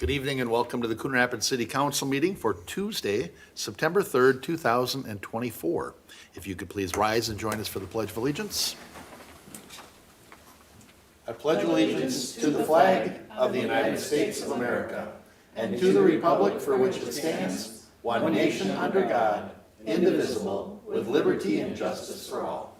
Good evening and welcome to the Coon Rapids City Council meeting for Tuesday, September 3rd, 2024. If you could please rise and join us for the Pledge of Allegiance. I pledge allegiance to the flag of the United States of America and to the republic for which it stands, one nation under God, indivisible, with liberty and justice for all.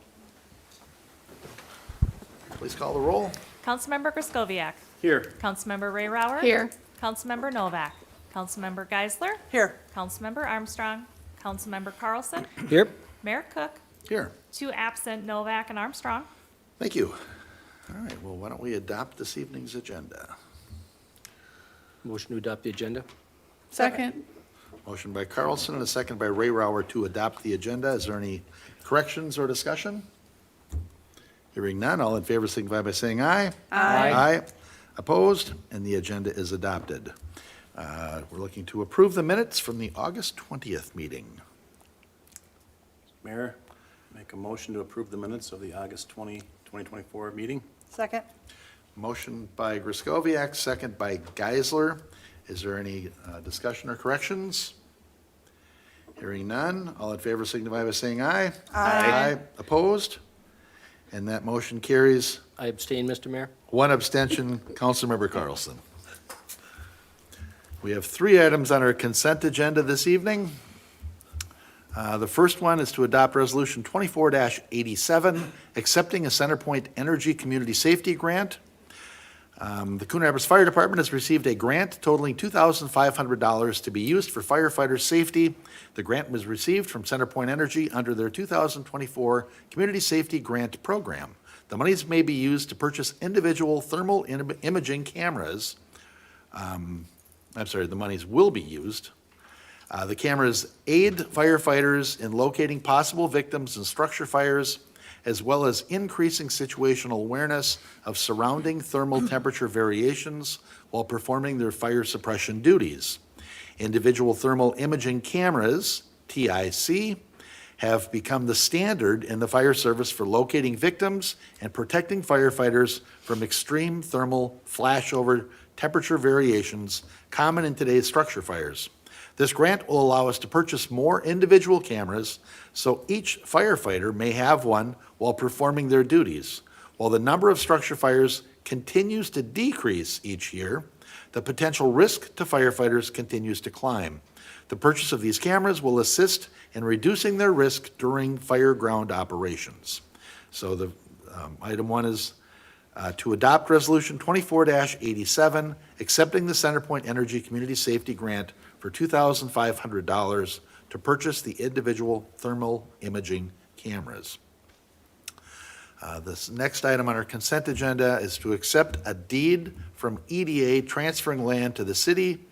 Please call the roll. Councilmember Griskoviak. Here. Councilmember Ray Rauer. Here. Councilmember Novak. Councilmember Geisler. Here. Councilmember Armstrong. Councilmember Carlson. Here. Mayor Cook. Here. 2 absent, Novak and Armstrong. Thank you. All right, well, why don't we adopt this evening's agenda? Motion to adopt the agenda. Second. Motion by Carlson and a second by Ray Rauer to adopt the agenda. Is there any corrections or discussion? Hearing none, all in favor signify by saying aye. Aye. Aye. Opposed? And the agenda is adopted. We're looking to approve the minutes from the August 20th meeting. Mayor, make a motion to approve the minutes of the August 2024 meeting. Second. Motion by Griskoviak, second by Geisler. Is there any discussion or corrections? Hearing none, all in favor signify by saying aye. Aye. Opposed? And that motion carries. I abstain, Mr. Mayor. One abstention, Councilmember Carlson. We have 3 items on our consent agenda this evening. The first one is to adopt Resolution 24-87, accepting a CenterPoint Energy Community Safety Grant. The Coon Rapids Fire Department has received a grant totaling $2,500 to be used for firefighter safety. The grant was received from CenterPoint Energy under their 2024 Community Safety Grant Program. The monies may be used to purchase individual thermal imaging cameras. The monies will be used. The cameras aid firefighters in locating possible victims in structure fires, as well as increasing situational awareness of surrounding thermal temperature variations while performing their fire suppression duties. Individual thermal imaging cameras, TIC, have become the standard in the fire service for locating victims and protecting firefighters from extreme thermal flashover temperature variations common in today's structure fires. This grant will allow us to purchase more individual cameras so each firefighter may have one while performing their duties. While the number of structure fires continues to decrease each year, the potential risk to firefighters continues to climb. The purchase of these cameras will assist in reducing their risk during fireground operations. So the item 1 is to adopt Resolution 24-87, accepting the CenterPoint Energy Community Safety Grant for $2,500 to purchase the individual thermal imaging cameras. This next item on our consent agenda is to accept a deed from EDA transferring land to the city.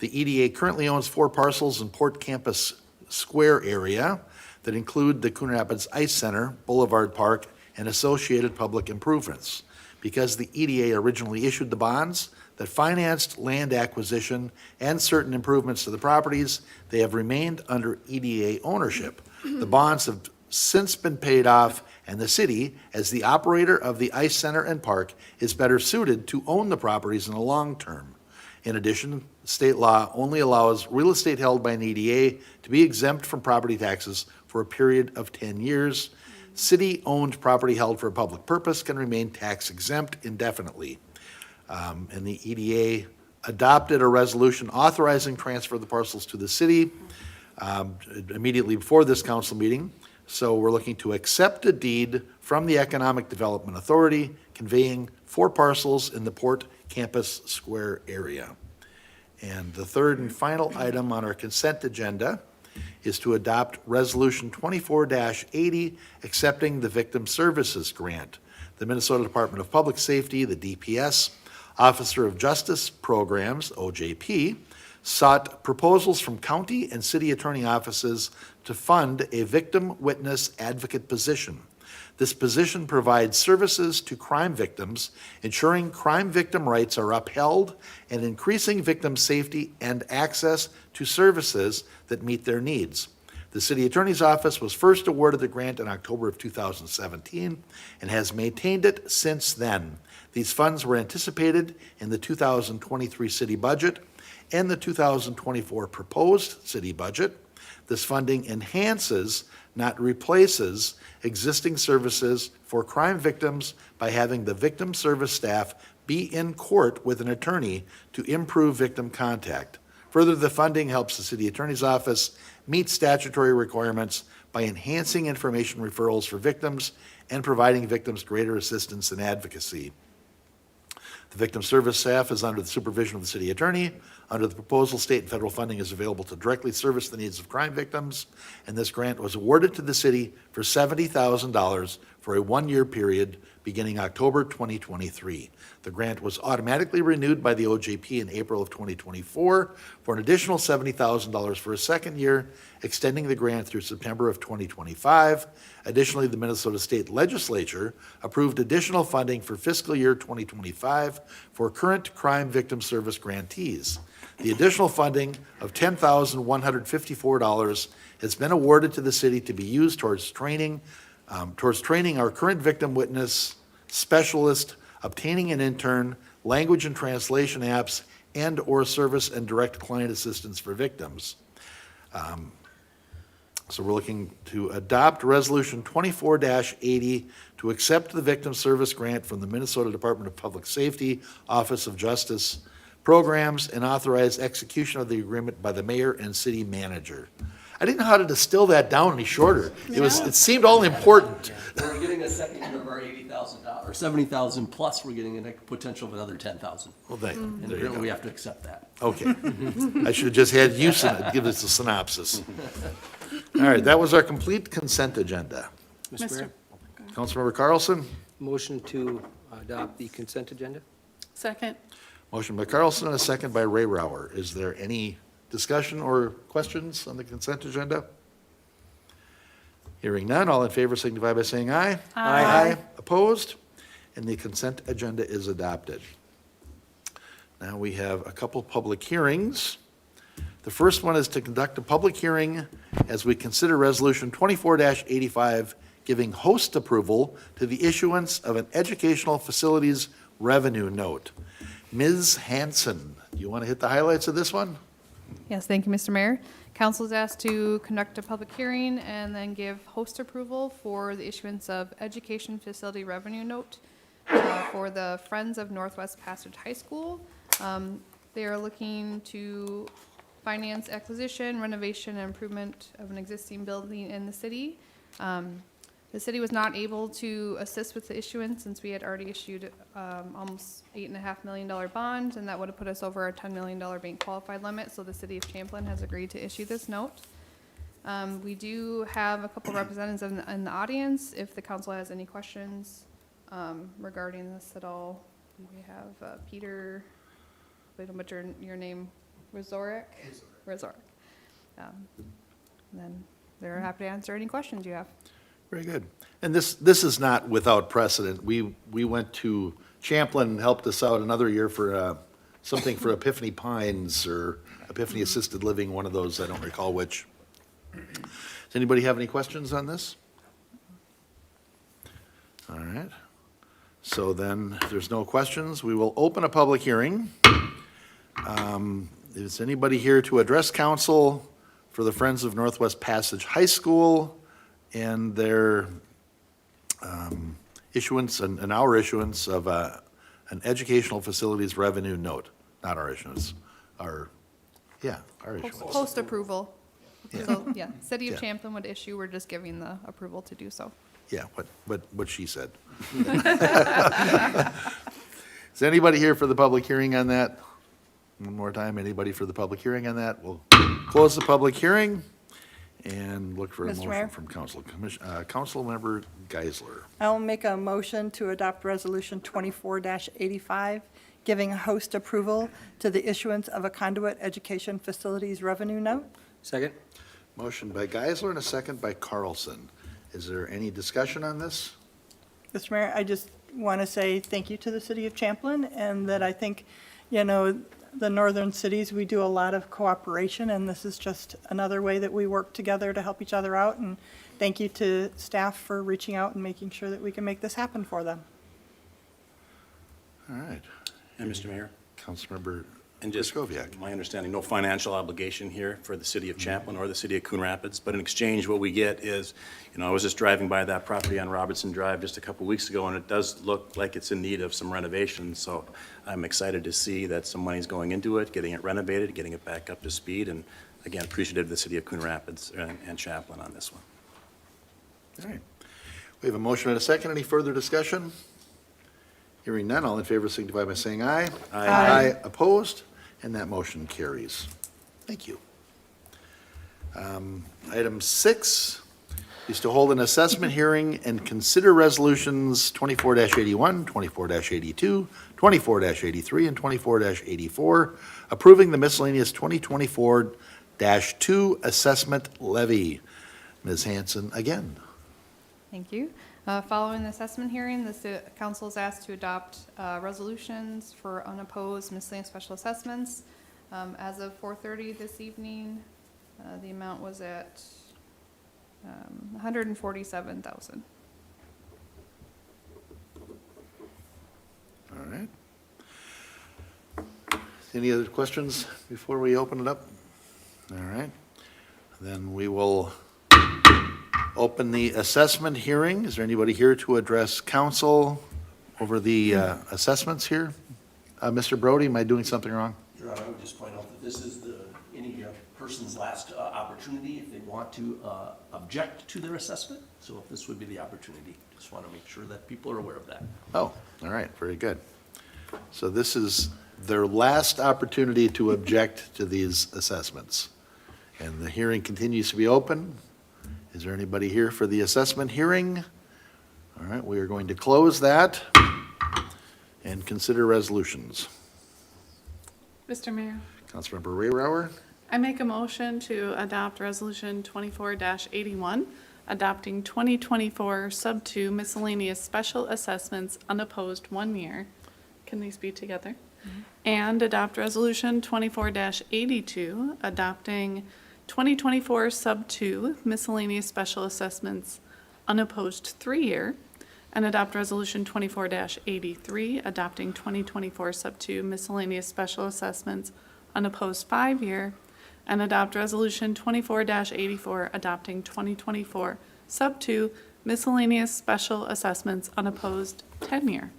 The EDA currently owns 4 parcels in Port Campus Square area that include the Coon Rapids Ice Center, Boulevard Park, and associated public improvements. Because the EDA originally issued the bonds that financed land acquisition and certain improvements to the properties, they have remained under EDA ownership. The bonds have since been paid off, and the city, as the operator of the Ice Center and Park, is better suited to own the properties in the long term. In addition, state law only allows real estate held by an EDA to be exempt from property taxes for a period of 10 years. City-owned property held for a public purpose can remain tax exempt indefinitely. And the EDA adopted a resolution authorizing transfer of the parcels to the city immediately before this council meeting. So we're looking to accept a deed from the Economic Development Authority conveying 4 parcels in the Port Campus Square area. And the third and final item on our consent agenda is to adopt Resolution 24-80, accepting the Victim Services Grant. The Minnesota Department of Public Safety, the DPS, Officer of Justice Programs, OJP, sought proposals from county and city attorney offices to fund a victim witness advocate position. This position provides services to crime victims, ensuring crime victim rights are upheld and increasing victim safety and access to services that meet their needs. The city attorney's office was first awarded the grant in October of 2017 and has maintained it since then. These funds were anticipated in the 2023 city budget and the 2024 proposed city budget. This funding enhances, not replaces, existing services for crime victims by having the victim service staff be in court with an attorney to improve victim contact. Further, the funding helps the city attorney's office meet statutory requirements by enhancing information referrals for victims and providing victims greater assistance and advocacy. The victim service staff is under the supervision of the city attorney. Under the proposal, state and federal funding is available to directly service the needs of crime victims, and this grant was awarded to the city for $70,000 for a one-year period beginning October 2023. The grant was automatically renewed by the OJP in April of 2024 for an additional $70,000 for a second year, extending the grant through September of 2025. Additionally, the Minnesota State Legislature approved additional funding for fiscal year 2025 for current crime victim service grantees. The additional funding of $10,154 has been awarded to the city to be used towards training our current victim witness specialist, obtaining an intern, language and translation apps, and/or service and direct client assistance for victims. So we're looking to adopt Resolution 24-80 to accept the Victim Service Grant from the Minnesota Department of Public Safety, Office of Justice Programs, and authorize execution of the agreement by the mayor and city manager. I didn't know how to distill that down any shorter. It seemed all important. We're getting a second year of our $80,000, or $70,000 plus, we're getting a potential of another $10,000. Well, And there you apparently we go. have to accept that. Okay. I should have just had you give us a synopsis. All right, that was our complete consent agenda. Mr. Mayor, Councilmember Carlson, motion to adopt the consent agenda? Second. motion by Carlson and a second by Ray Rower. Is there any discussion or questions on the consent agenda? Hearing none, all in favor signify by saying aye. Aye. Opposed? And the consent agenda is adopted. Now we have a couple public hearings. The first one is to conduct a public hearing as we consider Resolution 24-85, giving host approval to the issuance of an educational facilities revenue note. Ms. Hanson, do you want to hit the highlights of this one? Yes, thank you, Mr. Mayor. Council is asked to conduct a public hearing and then give host approval for the issuance of education facility revenue note for the Friends of Northwest Passage High School. They are looking to finance acquisition, renovation, and improvement of an existing building in the city. The city was not able to assist with the issuance since we had already issued almost $8.5 million bond, and that would have put us over our $10 million bank qualified limit, so the city of Champlin has agreed to issue this note. We do have a couple representatives in the audience. If the council has any questions regarding this at all, we have Peter, wait a minute, your name, Razorek? Razorek. And then they're happy to answer any questions you have. Very good. And this is not without precedent. We went to Champlin and helped us out another year for something for Epiphany Pines or Epiphany Assisted Living, one of those, I don't recall which. Does anybody have any questions on this? All right. So then, if there's no questions, we will open a public hearing. Is anybody here to address council for the Friends of Northwest Passage High School and their issuance and our issuance of an educational facilities revenue note? Not our issuance, our issuance. Host approval. Yeah. So, yeah, City of Yeah. Champlin would issue, we're just giving the approval to do so. Yeah, what she said. Is anybody here for the public hearing on that? One more time, anybody for the public hearing on that? We'll close the public hearing and look for a Mr. motion Mayor? from Councilmember Geisler. I'll make a motion to adopt Resolution 24-85, giving host approval to the issuance of a conduit education facilities revenue note. Second? Motion by Geisler and a second by Carlson. Is there any discussion on this? Mr. Mayor, I just want to say thank you to the city of Champlin, and that I think, the northern cities, we do a lot of cooperation, and this is just another way that we work together to help each other out. And thank you to staff for reaching out and making sure that we can make this happen for them. All right. And Mr. Mayor, Councilmember And just, Kraskowiak. my understanding, no financial obligation here for the city of Champlin or the city of Coon Rapids, but in exchange, what we get is, I was just driving by that property on Robertson Drive just a couple weeks ago, and it does look like it's in need of some renovation, so I'm excited to see that some money's going into it, getting it renovated, getting it back up to speed, and again, appreciative of the city of Coon Rapids and Champlin on this one. All right. We have a motion and a second. Any further discussion? Hearing none, all in favor signify by saying aye. Aye. Opposed? And that motion carries. Thank you. Item 6 is to hold an assessment hearing and consider resolutions 24-81, 24-82, 24-83, and 24-84, approving the miscellaneous 2024-2 assessment levy. Ms. Hanson, again. Thank you. Following the assessment hearing, the council is asked to adopt resolutions for unopposed miscellaneous special assessments. As of 4:30 this evening, the amount was at $147,000. All right. Any other questions before we open it up? All right. Then we will open the assessment hearing. Is there anybody here to address council over the assessments here? Mr. Brody, am I doing something wrong? Your Honor, I would just point out that this is any person's last opportunity if they want to object to their assessment. So this would be the opportunity. Just want to make sure that people are aware of that. Oh, all right, very good. So this is their last opportunity to object to these assessments. And the hearing continues to be open. Is there anybody here for the assessment hearing? All right, we are going to close that and consider resolutions. Mr. Mayor, Councilmember Rayrauer, I make a motion to adopt Resolution 24-81, adopting 2024 Sub-2 miscellaneous special assessments unopposed 1 year. Can these be together? And adopt Resolution 24-82, adopting 2024 Sub-2 miscellaneous special assessments unopposed 3 year. And adopt Resolution 24-83, adopting 2024 Sub-2 miscellaneous special assessments unopposed 5 year. And adopt Resolution 24-84, adopting 2024 Sub-2 miscellaneous special assessments unopposed 10 year.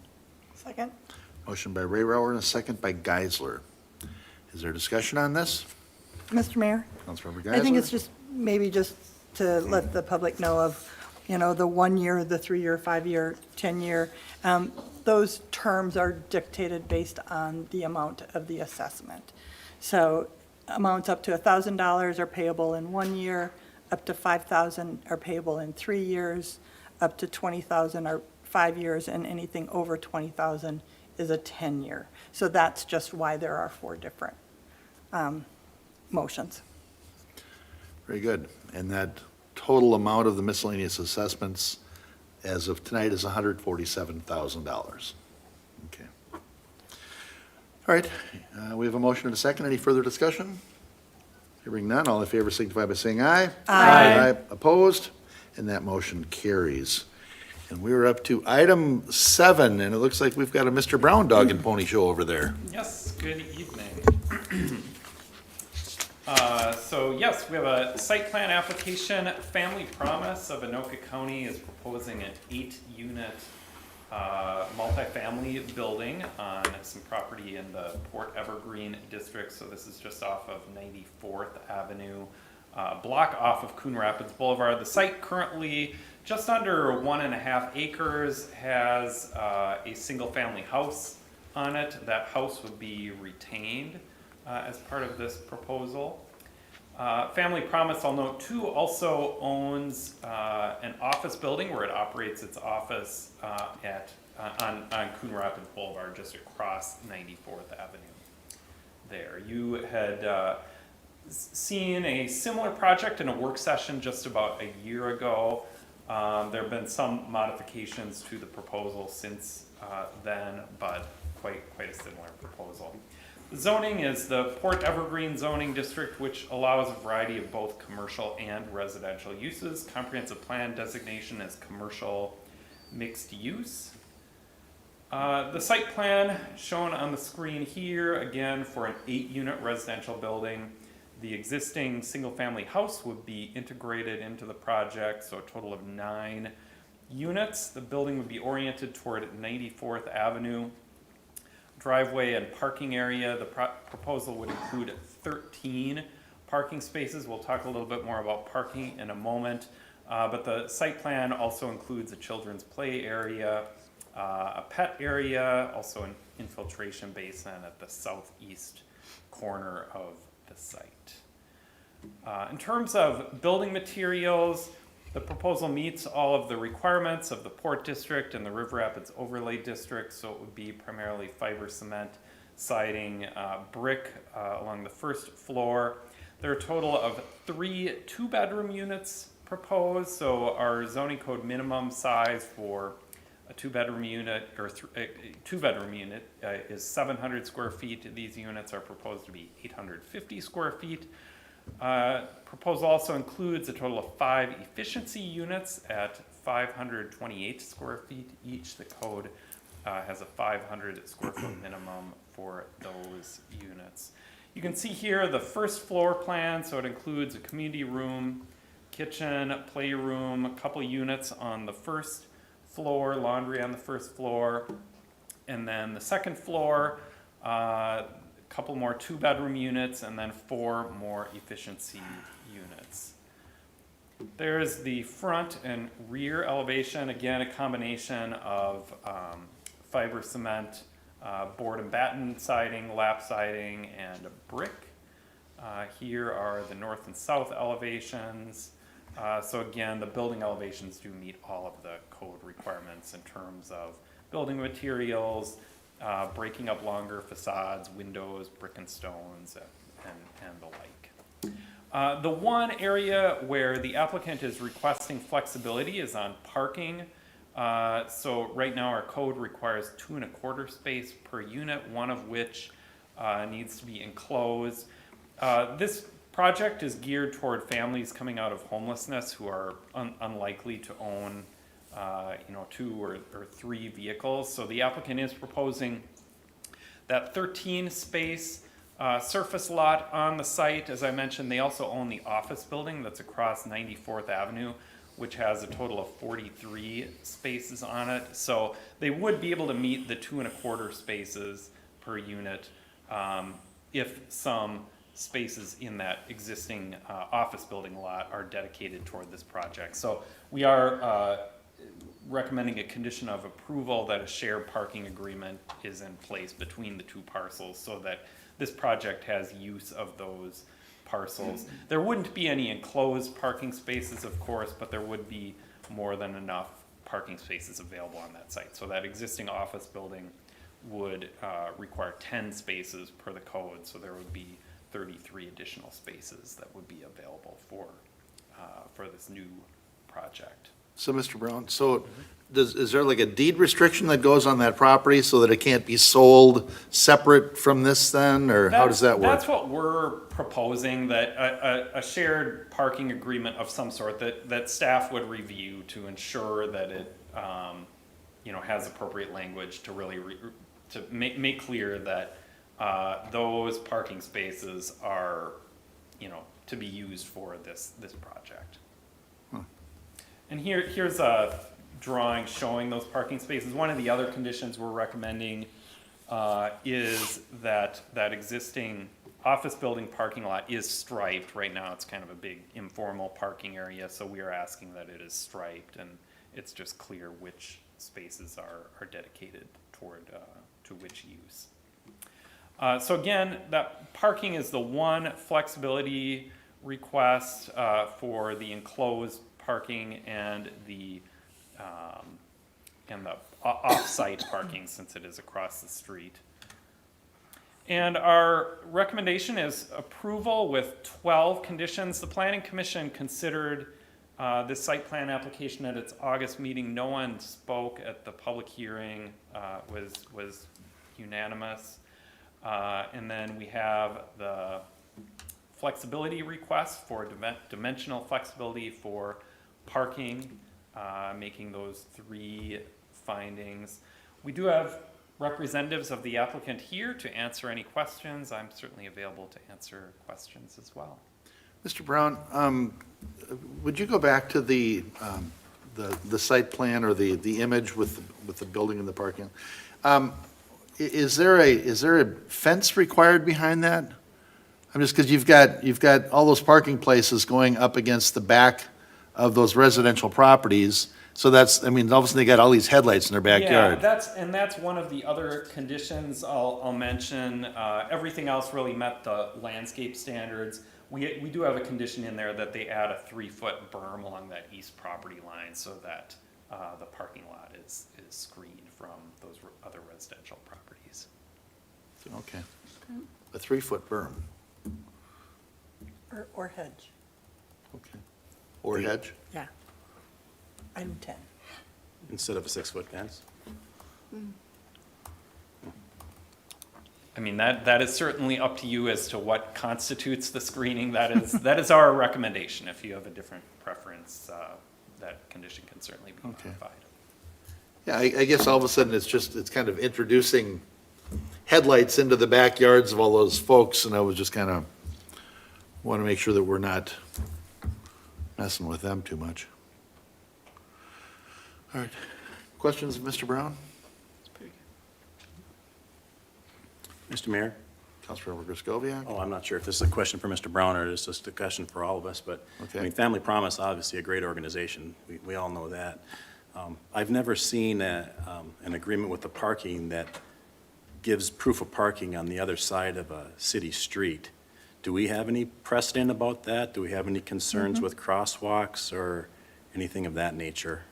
Second? motion by Rayrauer and a second by Geisler. Is there discussion on this? Mr. Mayor? Councilmember Geisler? I think it's just, maybe just to let the public know of, the 1 year, the 3 year, 5 year, 10 year. Those terms are dictated based on the amount of the assessment. So amounts up to $1,000 are payable in 1 year, up to $5,000 are payable in 3 years, up to $20,000 are 5 years, and anything over $20,000 is a 10-year. So that's just why there are 4 different motions. Very good. And that total amount of the miscellaneous assessments as of tonight is $147,000. Okay. All right, we have a motion and a second. Any further discussion? Hearing none, all in favor signify by saying aye. Aye. Opposed? And that motion carries. And we're up to item 7, and it looks like we've got a Mr. Brown Dog and Pony Show over there. Yes, good evening. So yes, we have a site plan application. Family Promise of Anoka County is proposing an 8-unit multifamily building on some property in the Port Evergreen district. So this is just off of 94th Avenue, block off of Coon Rapids Boulevard. The site currently just under 1.5 acres, has a single family house on it. That house would be retained as part of this proposal. Family Promise, I'll note too, also owns an office building where it operates its office on Coon Rapids Boulevard, just across 94th Avenue there. You had seen a similar project in a work session just about a year ago. There have been some modifications to the proposal since then, but quite a similar proposal. The zoning is the Port Evergreen zoning district, which allows a variety of both commercial and residential uses. Comprehensive plan designation is commercial mixed use. The site plan shown on the screen here, again, for an 8-unit residential building. The existing single-family house would be integrated into the project, so a total of 9 units. The building would be oriented toward 94th Avenue. Driveway and parking area, the proposal would include 13 parking spaces. We'll talk a little bit more about parking in a moment. But the site plan also includes a children's play area, a pet area, also an infiltration basin at the southeast corner of the site. In terms of building materials, the proposal meets all of the requirements of the Port District and the River Rapids Overlay District, so it would be primarily fiber cement siding, brick along the first floor. There are a total of 3 2-bedroom units proposed, so our zoning code minimum size for a 2-bedroom unit or a 2-bedroom unit is 700 square feet. These units are proposed to be 850 square feet. Proposal also includes a total of 5 efficiency units at 528 square feet each. The code has a 500 square foot minimum for those units. You can see here the first floor plan, so it includes a community room, kitchen, playroom, a couple units on the first floor, laundry on the first floor, and then the second floor, couple more 2-bedroom units, and then 4 more efficiency units. There's the front and rear elevation, again a combination of fiber cement, board and batten siding, lap siding, and brick. Here are the north and south elevations. So again, the building elevations do meet all of the code requirements in terms of building materials, breaking up longer facades, windows, brick and stones, and the like. The one area where the applicant is requesting flexibility is on parking. So right now our code requires 2 1/4 space per unit, one of which needs to be enclosed. This project is geared toward families coming out of homelessness who are unlikely to own 2 or 3 vehicles. So the applicant is proposing that 13 space surface lot on the site. As I mentioned, they also own the office building that's across 94th Avenue, which has a total of 43 spaces on it. So they would be able to meet the 2 1/4 spaces per unit if some spaces in that existing office building lot are dedicated toward this project. So we are recommending a condition of approval that a shared parking agreement is in place between the 2 parcels so that this project has use of those parcels. There wouldn't be any enclosed parking spaces, of course, but there would be more than enough parking spaces available on that site. So that existing office building would require 10 spaces per the code, so there would be 33 additional spaces that would be available for this new project. So, Mr. Brown, so is there like a deed restriction that goes on that property so that it can't be sold separate from this then, or how does that work? That's what we're proposing, that a shared parking agreement of some sort that staff would review to ensure that it, has appropriate language to really, to make clear that those parking spaces are, to be used for this project. And here's a drawing showing those parking spaces. One of the other conditions we're recommending is that existing office building parking lot is striped. Right now, it's kind of a big informal parking area, so we are asking that it is striped and it's just clear which spaces are dedicated toward to which use. So again, that parking is the one flexibility request for the enclosed parking and the off-site parking, since it is across the street. And our recommendation is approval with 12 conditions. The Planning Commission considered this site plan application at its August meeting. No one spoke at the public hearing, was unanimous. And then we have the flexibility request for dimensional flexibility for parking, making those 3 findings. We do have representatives of the applicant here to answer any questions. I'm certainly available to answer questions as well. Mr. Brown, would you go back to the site plan or the image with the building and the parking? Is there a fence required behind that? I'm just, because you've got all those parking places going up against the back of those residential properties. So that's, I mean, all of a sudden they got all these headlights in their backyard. Yeah, that's one of the other conditions I'll mention. Everything else really met the landscape standards. We do have a condition in there that they add a 3-foot berm along that east property line so that the parking lot is screened from those other residential properties. Okay. A 3-foot berm, Or hedge. okay. Or hedge? Yeah. Item 10. Instead of a 6-foot fence? I mean, that is certainly up to you as to what constitutes the screening. That is our recommendation. If you have a different preference, that condition can certainly be Okay. modified. Yeah, I guess all of a sudden it's kind of introducing headlights into the backyards of all those folks, and I was just kind of want to make sure that we're not messing with them too much. All right. Questions of Mr. Brown? Mr. Mayor? Councilmember Griscoviac? Oh, I'm not sure if this is a question for Mr. Brown or it's just a question for all of us, but, Okay. I mean, Family Promise, obviously a great organization. We all know that. I've never seen an agreement with the parking that gives proof of parking on the other side of a city street. Do we have any precedent about that? Do we have any concerns with crosswalks or anything of that nature?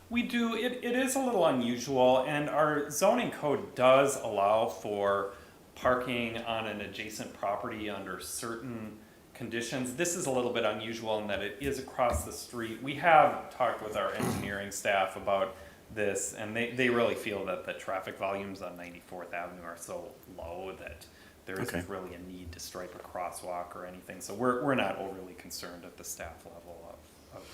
We do. It is a little unusual, and our zoning code does allow for parking on an adjacent property under certain conditions. This is a little bit unusual in that it is across the street. We have talked with our engineering staff about this, and they really feel that the traffic volumes on 94th Avenue are so low that there isn't Okay. really a need to stripe a crosswalk or anything. So we're not overly concerned at the staff level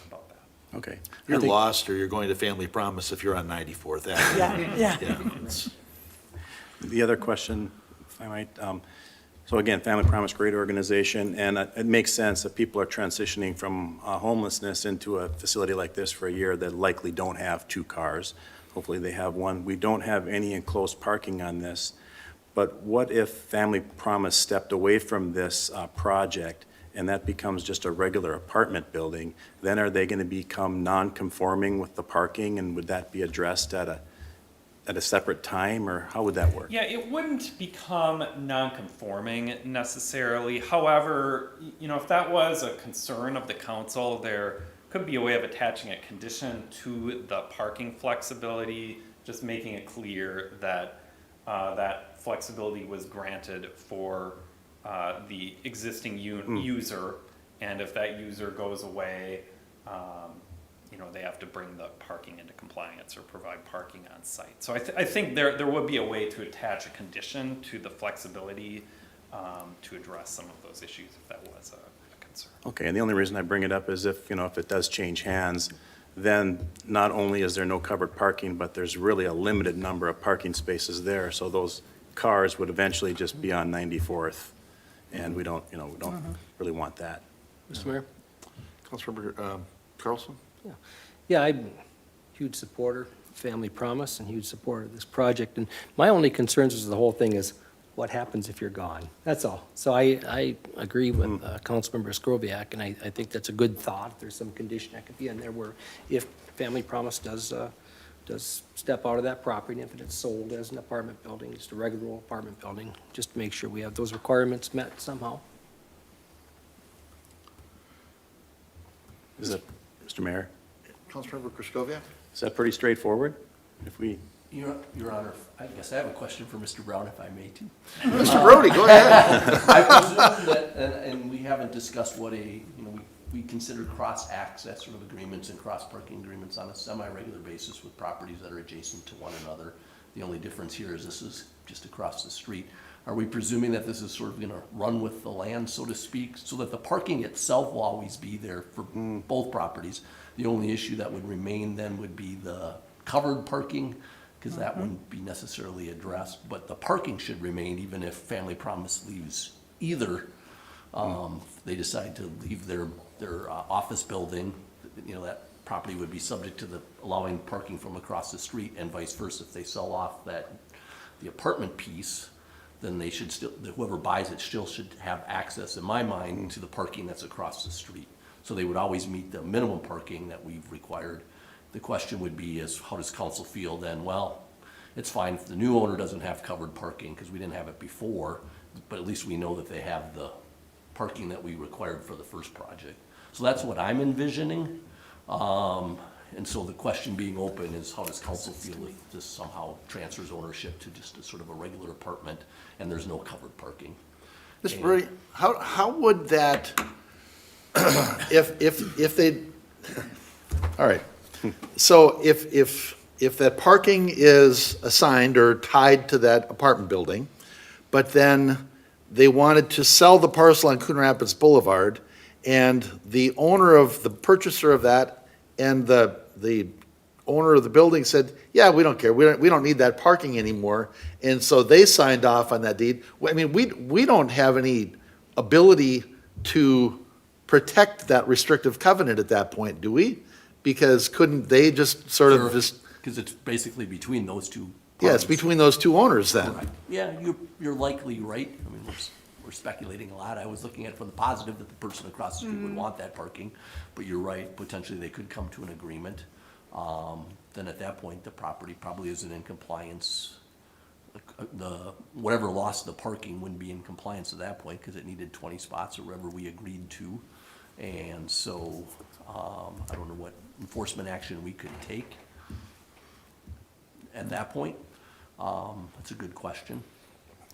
about that. Okay. You're I think- lost or you're going to Family Promise if you're on 94th Avenue. Yeah. Yeah, it's- The other question, if I might, so again, Family Promise, great organization, and it makes sense that people are transitioning from homelessness into a facility like this for a year that likely don't have 2 cars. Hopefully they have one. We don't have any enclosed parking on this, but what if Family Promise stepped away from this project and that becomes just a regular apartment building? Then are they going to become non-conforming with the parking, and would that be addressed at a separate time, or how would that work? Yeah, it wouldn't become non-conforming necessarily. However, if that was a concern of the council, there could be a way of attaching a condition to the parking flexibility, just making it clear that that flexibility was granted for the existing user, and if that user goes away, they have to bring the parking into compliance or provide parking on site. So I think there would be a way to attach a condition to the flexibility to address some of those issues if that was a concern. Okay, and the only reason I bring it up is if it does change hands, then not only is there no covered parking, but there's really a limited number of parking spaces there, so those cars would eventually just be on 94th, and we don't really want that. Mr. Mayor? Councilmember Carlson? Yeah, I'm a huge supporter of Family Promise and huge supporter of this project. And my only concerns is the whole thing is what happens if you're gone? That's all. So I agree with Councilmember Skroviak, and I think that's a good thought. There's some condition that could be in there where if Family Promise does step out of that property, and if it's sold as an apartment building, just a regular old apartment building, just to make sure we have those requirements met somehow. Is that, Mr. Mayor, Councilmember Griscoviac? is that pretty straightforward? If we, Your Honor, I guess I have a question for Mr. Brown, if I may, too. Mr. Brody, go ahead. I presume that, and we haven't discussed what we consider cross-access sort of agreements and cross-parking agreements on a semi-regular basis with properties that are adjacent to one another. The only difference here is this is just across the street. Are we presuming that this is sort of gonna run with the land, so to speak, so that the parking itself will always be there for both properties? The only issue that would remain then would be the covered parking because that wouldn't be necessarily addressed. But the parking should remain even if Family Promise leaves either. They decide to leave their office building, you know, that property would be subject to the allowing parking from across the street and vice versa. If they sell off the apartment piece, then they should still, whoever buys it still should have access, in my mind, to the parking that's across the street. So they would always meet the minimum parking that we've required. The question would be is, how does council feel then? Well, it's fine if the new owner doesn't have covered parking, because we didn't have it before, but at least we know that they have the parking that we required for the first project. So that's what I'm envisioning. And so the question being open is, how does council feel if this somehow transfers ownership to just a sort of a regular apartment and there's no covered parking? Mr. Brady, how would that, if they, all right. So if that parking is assigned or tied to that apartment building, but then they wanted to sell the parcel on Coon Rapids Boulevard, and the owner of, the purchaser of that and the owner of the building said, yeah, we don't care, we don't need that parking anymore, and so they signed off on that deed. I mean, we don't have any ability to protect that restrictive covenant at that point, do we? Because couldn't they just sort of just, Because it's basically between those two yeah, it's parties. between those two owners then. Right. Yeah, you're likely right. I mean, we're speculating a lot. I was looking at it from the positive that the person across the street would want that parking, but you're right, potentially they could come to an agreement. Then at that point, the property probably isn't in compliance. Whatever lost the parking wouldn't be in compliance at that point, because it needed 20 spots or whatever we agreed to. And so, I don't know what enforcement action we could take at that point. That's a good question.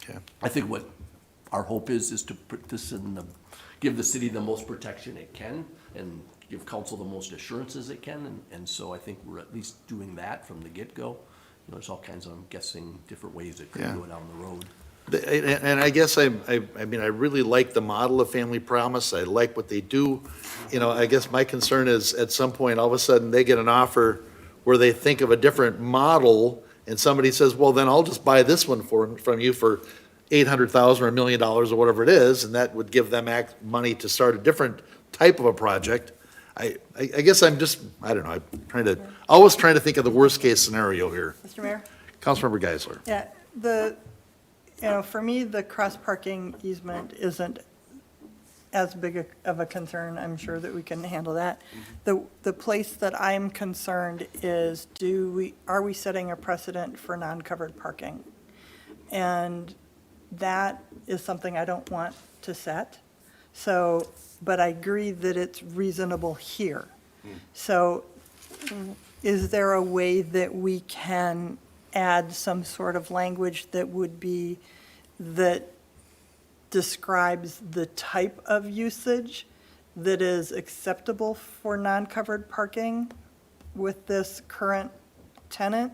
Okay. I think what our hope is to put this in give the city the most protection it can and give council the most assurances it can. And so I think we're at least doing that from the get-go. You know, there's all kinds of, I'm guessing, different ways it could Yeah. go down the road. And I guess I mean, I really like the model of Family Promise. I like what they do. You know, I guess my concern is at some point, all of a sudden, they get an offer where they think of a different model, and somebody says, well, then I'll just buy this one from you for $800,000 or $1 million or whatever it is, and that would give them money to start a different type of a project. I guess I'm just, I don't know, I'm always trying to think of the worst-case scenario here. Mr. Mayor? Councilmember Geisler. Yeah, for me, the cross-parking easement isn't as big of a concern. I'm sure that we can handle that. The place that I'm concerned is, are we setting a precedent for non-covered parking? And that is something I don't want to set. So, but I agree that it's reasonable here. So is there a way that we can add some sort of language that describes the type of usage that is acceptable for non-covered parking with this current tenant?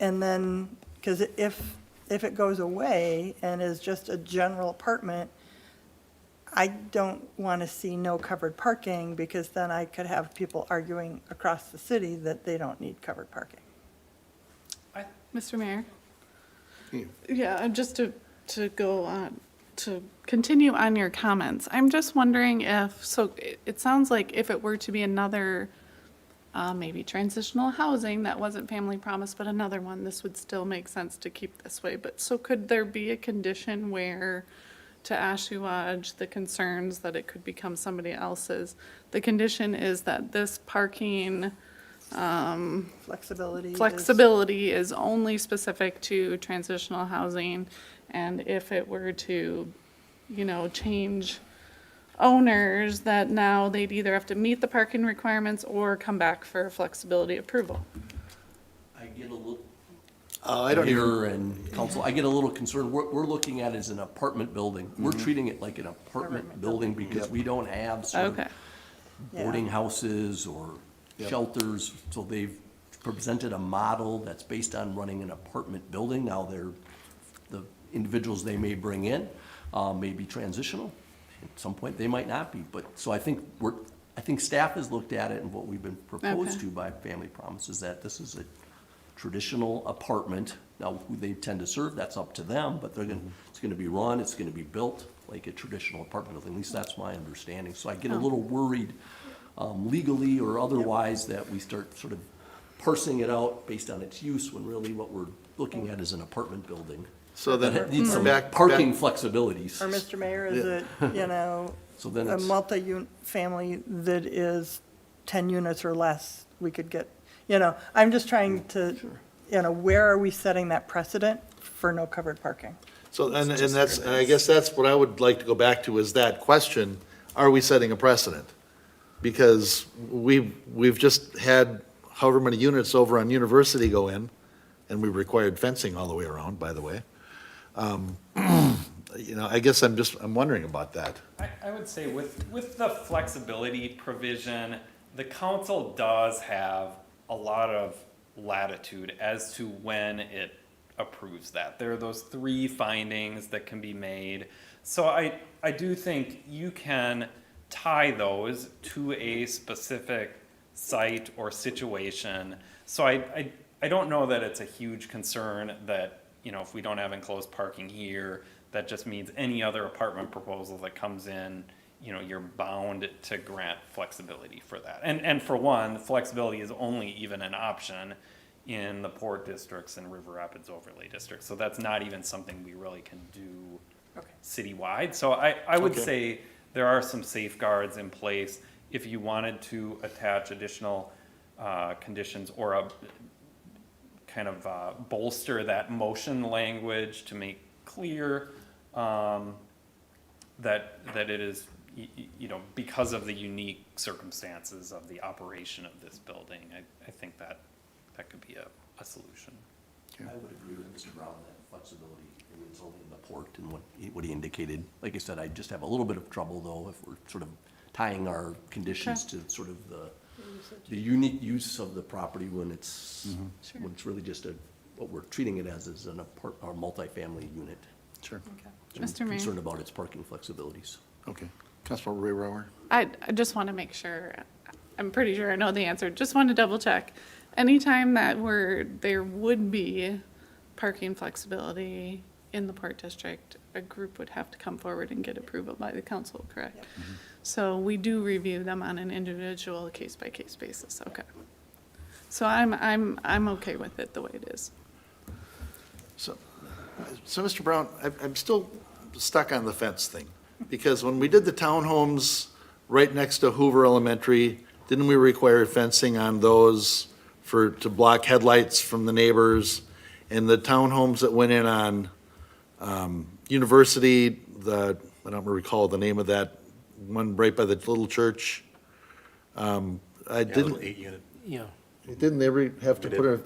And then, because if it goes away and is just a general apartment, I don't want to see no covered parking, because then I could have people arguing across the city that they don't need covered parking. Mr. Mayor? Yeah. Yeah, just to go on, to continue on your comments, I'm just wondering if, so it sounds like if it were to be another, maybe transitional housing that wasn't Family Promise, but another one, this would still make sense to keep this way. But so could there be a condition where, to assuage the concerns that it could become somebody else's, the condition is that this parking flexibility is only specific to transitional housing, and if it were to, change owners, that now they'd either have to meet the parking requirements or come back for flexibility approval? I get a little, I don't even, Mayor and council, I get a little concerned. We're looking at it as an apartment building. We're treating it like an apartment building because we don't have sort of Okay, boarding houses or shelters. So they've presented a model that's based on running an apartment building. Now the individuals they may bring in may be transitional. At some point, they might not be. But, so I think staff has looked at it, and what we've been proposed Okay. to by Family Promise is that this is traditional apartment. Now, who they tend to serve, that's up to them, but they're gonna, it's gonna be run, it's gonna be built like a traditional apartment building. At least that's my understanding. So I get a little worried, legally or otherwise, that we start sort of parsing it out based on its use, when really what we're looking at is an apartment building. So then, That needs some back- parking flexibilities. Or, Mr. Mayor, is it, So then a it's, multi-family that is 10 units or less, we could get, I'm just trying to, where are we setting that precedent for no covered parking? So, and that's, and I guess that's what I would like to go back to, is that question, are we setting a precedent? Because we've just had however many units over on University go in, and we required fencing all the way around, by the way. I guess I'm wondering about that. I would say with the flexibility provision, the council does have a lot of latitude as to when it approves that. There are those 3 findings that can be made. So I do think you can tie those to a specific site or situation. So I don't know that it's a huge concern that, if we don't have enclosed parking here, that just means any other apartment proposal that comes in, you're bound to grant flexibility for that. And for one, flexibility is only even an option in the port districts and River Rapids overlay districts. So that's not even something we really can do citywide. So I would Okay. say there are some safeguards in place. If you wanted to attach additional conditions or a kind of bolster that motion language to make clear that it is, because of the unique circumstances of the operation of this building, I think that could be a solution. I would agree with Mr. Brown that flexibility, it's only in the port and what he indicated. Like I said, I just have a little bit of trouble though, if we're sort of tying our conditions to sort of the unique use of the property when it's, when it's really just what we're treating it as is an or multifamily unit. Sure. Mr. Mayor. Concerned about its parking flexibilities. Okay. Councilmember Ray Rower? I just want to make sure, I'm pretty sure I know the answer, just want to double check. Anytime that there would be parking flexibility in the Port District, a group would have to come forward and get approval by the council, correct? So we do review them on an individual case-by-case basis, okay. So I'm okay with it the way it is. So, Mr. Brown, I'm still stuck on the fence thing, because when we did the townhomes right next to Hoover Elementary, didn't we require fencing on those to block headlights from the neighbors? And the townhomes that went in on University, I don't recall the name of that one right by the little church. Didn't Little 8-unit. Yeah. they ever have to put a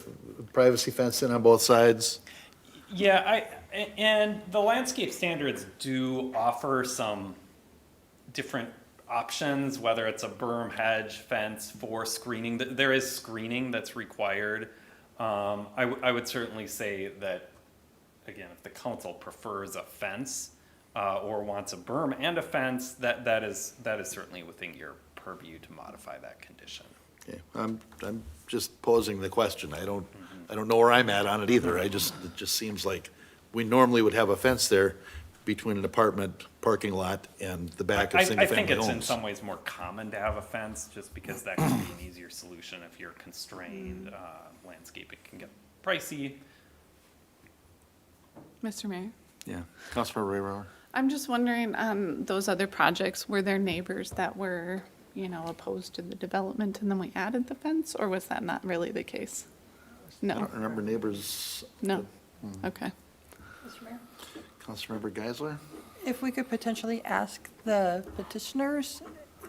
privacy fence in on both sides? Yeah, and the landscape standards do offer some different options, whether it's a berm, hedge, fence for screening. There is screening that's required. I would certainly say that, again, if the council prefers a fence or wants a berm and a fence, that is certainly within your purview to modify that condition. Okay, I'm just posing the question. I don't know where I'm at on it either. It just seems like we normally would have a fence there between an apartment parking lot and the back of I single-family think it's in homes. some ways more common to have a fence, just because that can be an easier solution if you're constrained. Landscaping can get pricey. Mr. Mayor? Yeah, Councilmember Ray Rower? I'm just wondering, on those other projects, were there neighbors that were, opposed to the development and then we added the fence, or was that not really the case? I No, don't remember neighbors. no, okay. Mr. Mayor? Councilmember Geisler? If we could potentially ask the petitioners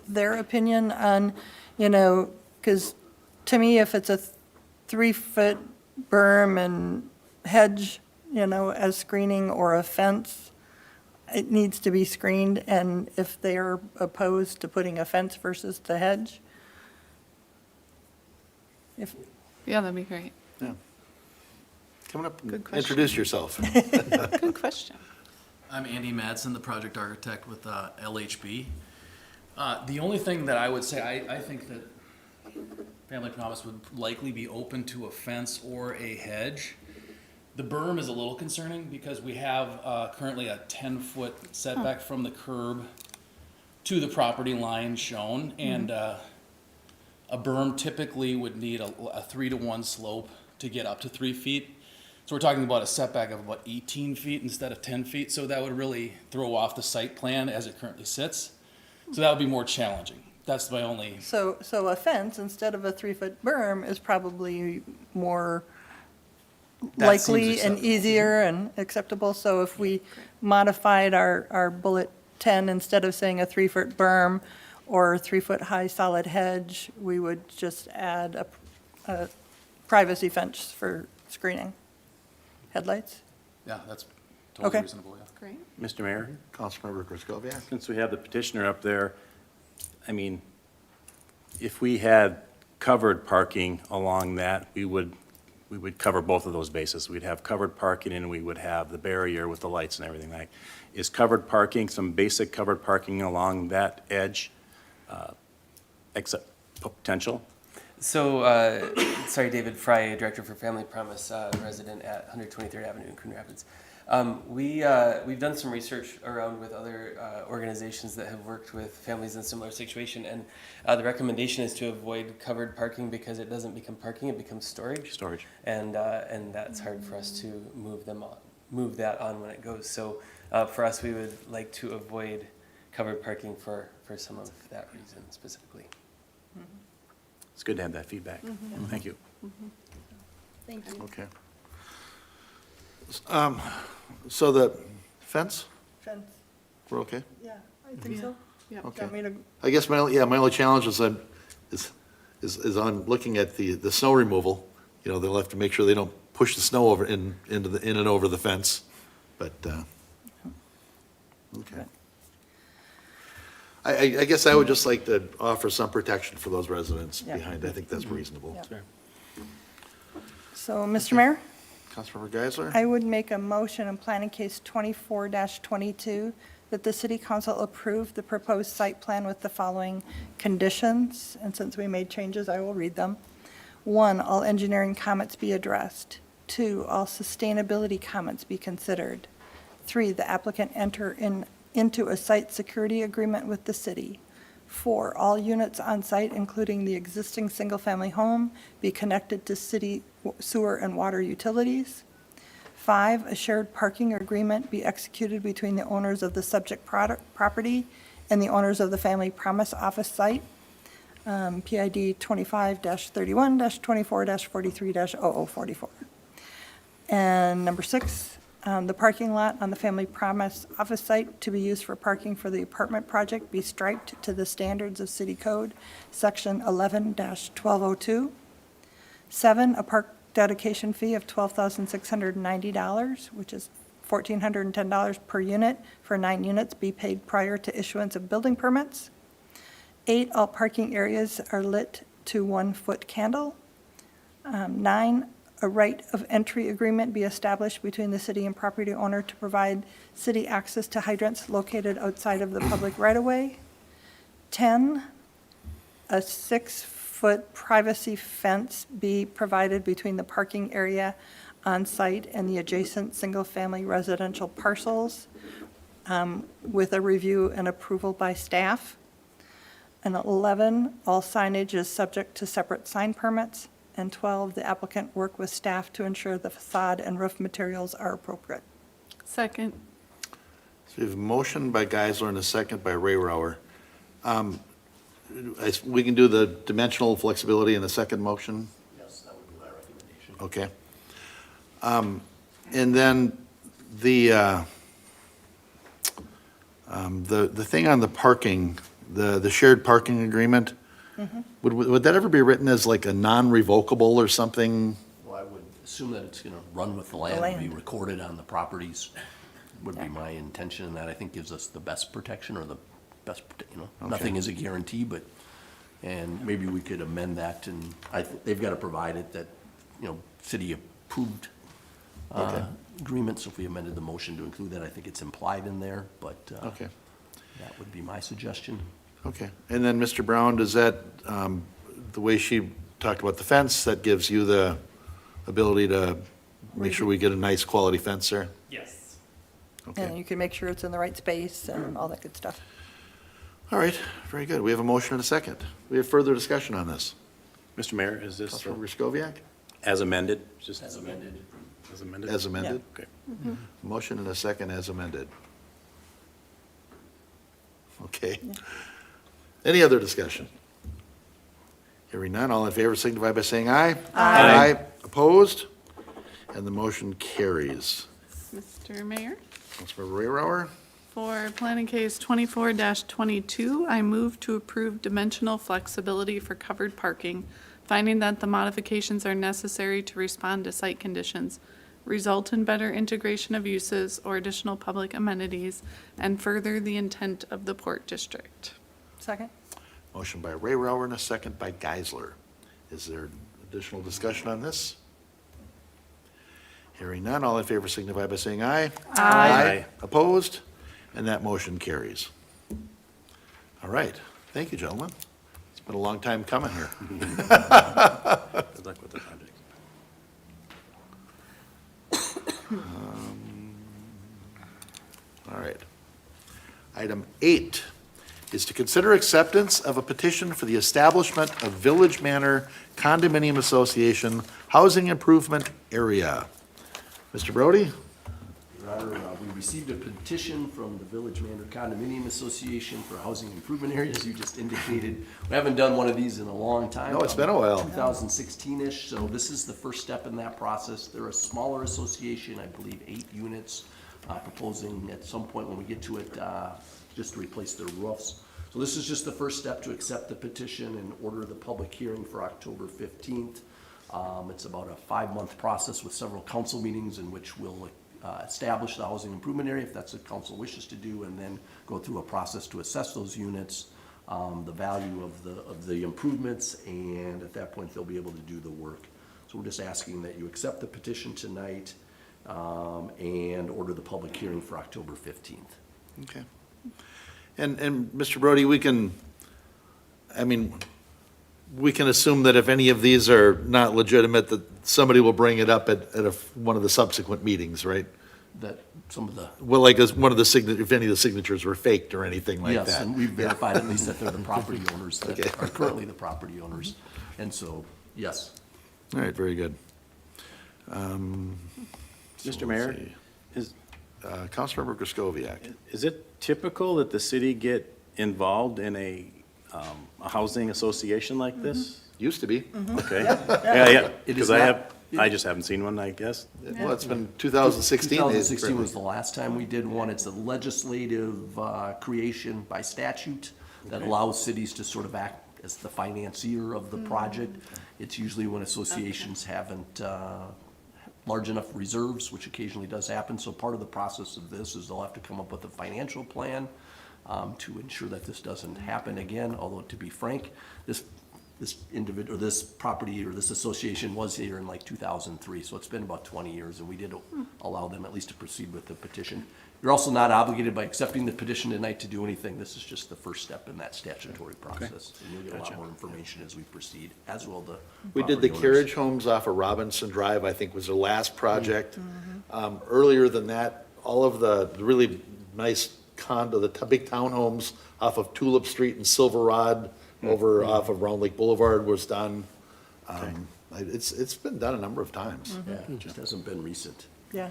their opinion on, because to me, if it's a 3-foot berm and hedge, as screening, or a fence, it needs to be screened, and if they are opposed to putting a fence versus the hedge. Yeah, that'd be great. Yeah. Coming up, Good question. introduce yourself. Good question. I'm Andy Madsen, the project architect with LHB. The only thing that I would say, I think that Family Promise would likely be open to a fence or a hedge. The berm is a little concerning because we have currently a 10-foot setback from the curb to the property line shown, and a berm typically would need a 3-to-1 slope to get up to 3 feet. So we're talking about a setback of about 18 feet instead of 10 feet, so that would really throw off the site plan as it currently sits. So that would be more challenging. That's my only, So a fence instead of a 3-foot berm is probably more That seems likely and acceptable. easier and acceptable. So if we modified our bullet 10, instead of saying a 3-foot berm or 3-foot high solid hedge, we would just add a privacy fence for screening headlights. yeah, that's totally Okay. reasonable, yeah. Great. Mr. Mayor, Councilmember Griscoviac. since we have the petitioner up there, I mean, if we had covered parking along that, we would cover both of those bases. We'd have covered parking and we would have the barrier with the lights and everything like. Is covered parking, some basic covered parking along that edge, except potential? So, sorry, David Fry, Director for Family Promise, resident at 123rd Avenue in Coon Rapids. We've done some research around with other organizations that have worked with families in similar situation, and the recommendation is to avoid covered parking because it doesn't become parking; it becomes storage. Storage. And that's hard for us to move that on when it goes. So, for us, we would like to avoid covered parking for some of that reason specifically. It's good to have that feedback. Thank you. Thank you. Okay. So the fence, Fence, we're okay? yeah, I think so. Yeah. Do you want me to I guess my only challenge is I'm looking at the snow removal. You know, they'll have to make sure they don't push the snow over in and over the fence, but, okay. I guess I would just like to offer some protection for those residents Yeah. behind. I think that's reasonable. Yeah. So, Mr. Mayor, Councilmember Geisler? I would make a motion in planning case 24-22 that the city council approve the proposed site plan with the following conditions, and since we made changes, I will read them. 1, all engineering comments be addressed. 2, all sustainability comments be considered. 3, the applicant enter into a site security agreement with the city. 4, all units on site, including the existing single-family home, be connected to city sewer and water utilities. 5, a shared parking agreement be executed between the owners of the subject property and the owners of the Family Promise Office site, PID 25-31-24-43-0044. And number 6, the parking lot on the Family Promise Office site to be used for parking for the apartment project be striped to the standards of City Code, Section 11-1202. 7, a park dedication fee of $12,690, which is $1,410 per unit for 9 units, be paid prior to issuance of building permits. 8, all parking areas are lit to 1-foot candle. 9, a right of entry agreement be established between the city and property owner to provide city access to hydrants located outside of the public right-of-way. 10, a 6-foot privacy fence be provided between the parking area on site and the adjacent single-family residential parcels, with a review and approval by staff. And 11, all signage is subject to separate sign permits. And 12, the applicant work with staff to ensure the facade and roof materials are appropriate. Second. So we have a motion by Geisler and a second by Ray Rower. We can do the dimensional flexibility in the second motion? Yes, that would be my recommendation. Okay. And then the thing on the parking, the shared parking agreement, would that ever be written as like a non-revocable or something? Well, I would assume that it's going to run with the land and be land. recorded on the properties, would be my intention, and that I think gives us the best protection or the best, nothing is a guarantee, but, and maybe we could amend that, and they've got to provide it that, city approved agreement, so if we amended the motion to include that, I think it's implied in there, but Okay, that would be my suggestion. okay. And then, Mr. Brown, does that, the way she talked about the fence, that gives you the ability to make sure we get a nice quality fence there? Yes. And Okay, you can make sure it's in the right space and all that good stuff. all right, very good. We have a motion and a second. We have further discussion on this. Mr. Mayor, is this Councilmember Skoviak, as amended? Just As amended. As amended? as amended? Okay. Motion and a second as amended. Okay. Any other discussion? Hearing none, all in favor signify by saying aye. Aye. Opposed? And the motion carries. Mr. Mayor? Councilmember Rayrower? For planning case 24-22, I move to approve dimensional flexibility for covered parking, finding that the modifications are necessary to respond to site conditions, result in better integration of uses or additional public amenities, and further the intent of the Port District. Second? Motion by Rayrower and a second by Geisler. Is there additional discussion on this? Hearing none, all in favor signify by saying aye. Aye. Opposed? And that motion carries. All right, thank you, gentlemen. It's been a long time coming here. Good luck with the project. All right. Item 8 is to consider acceptance of a petition for the establishment of Village Manor Condominium Association Housing Improvement Area. Mr. Brody? Your Honor, we received a petition from the Village Manor Condominium Association for housing improvement areas. You just indicated, we haven't done one of these in a long time. No, it's been a while. 2016-ish, so this is the first step in that process. They're a smaller association, I believe 8 units, proposing at some point when we get to it, just to replace their roofs. So this is just the first step to accept the petition and order the public hearing for October 15th. It's about a 5-month process with several council meetings in which we'll establish the housing improvement area, if that's what council wishes to do, and then go through a process to assess those units, the value of the improvements, and at that point, they'll be able to do the work. So we're just asking that you accept the petition tonight, and order the public hearing for October 15th. Okay. And Mr. Brody, we can assume that if any of these are not legitimate, that somebody will bring it up at one of the subsequent meetings, right? That some of the, Well, like as one of the if any of the signatures were faked or anything like yes, that. and we've verified at least that they're the property owners that Okay. are currently the property owners. And so, yes. All right, very good. Mr. Mayor, is, Councilmember Kraskowiak. is it typical that the city get involved in a housing association like this? Used to be. Okay. Yeah, It because is I just haven't seen one, I guess. Well, it's been 2016. 2016 was the last time we did one. It's a legislative creation by statute that allows cities to sort of act as the financier of the project. It's usually when associations haven't large enough reserves, which occasionally does happen. So part of the process of this is they'll have to come up with a financial plan to ensure that this doesn't happen again. Although, to be frank, this individual, or this property, or this association was here in like 2003, so it's been about 20 years, and we did allow them at least to proceed with the petition. You're also not obligated by accepting the petition tonight to do anything. This is just the first step in that statutory process. And you'll get a lot more information as we proceed, as will the We did the property owners. carriage homes off of Robinson Drive, I think was their last project. Earlier than that, all of the really nice big townhomes off of Tulip Street and Silverado over off of Round Lake Boulevard was done. It's been done a number of times. Yeah, it just hasn't been recent. Yeah.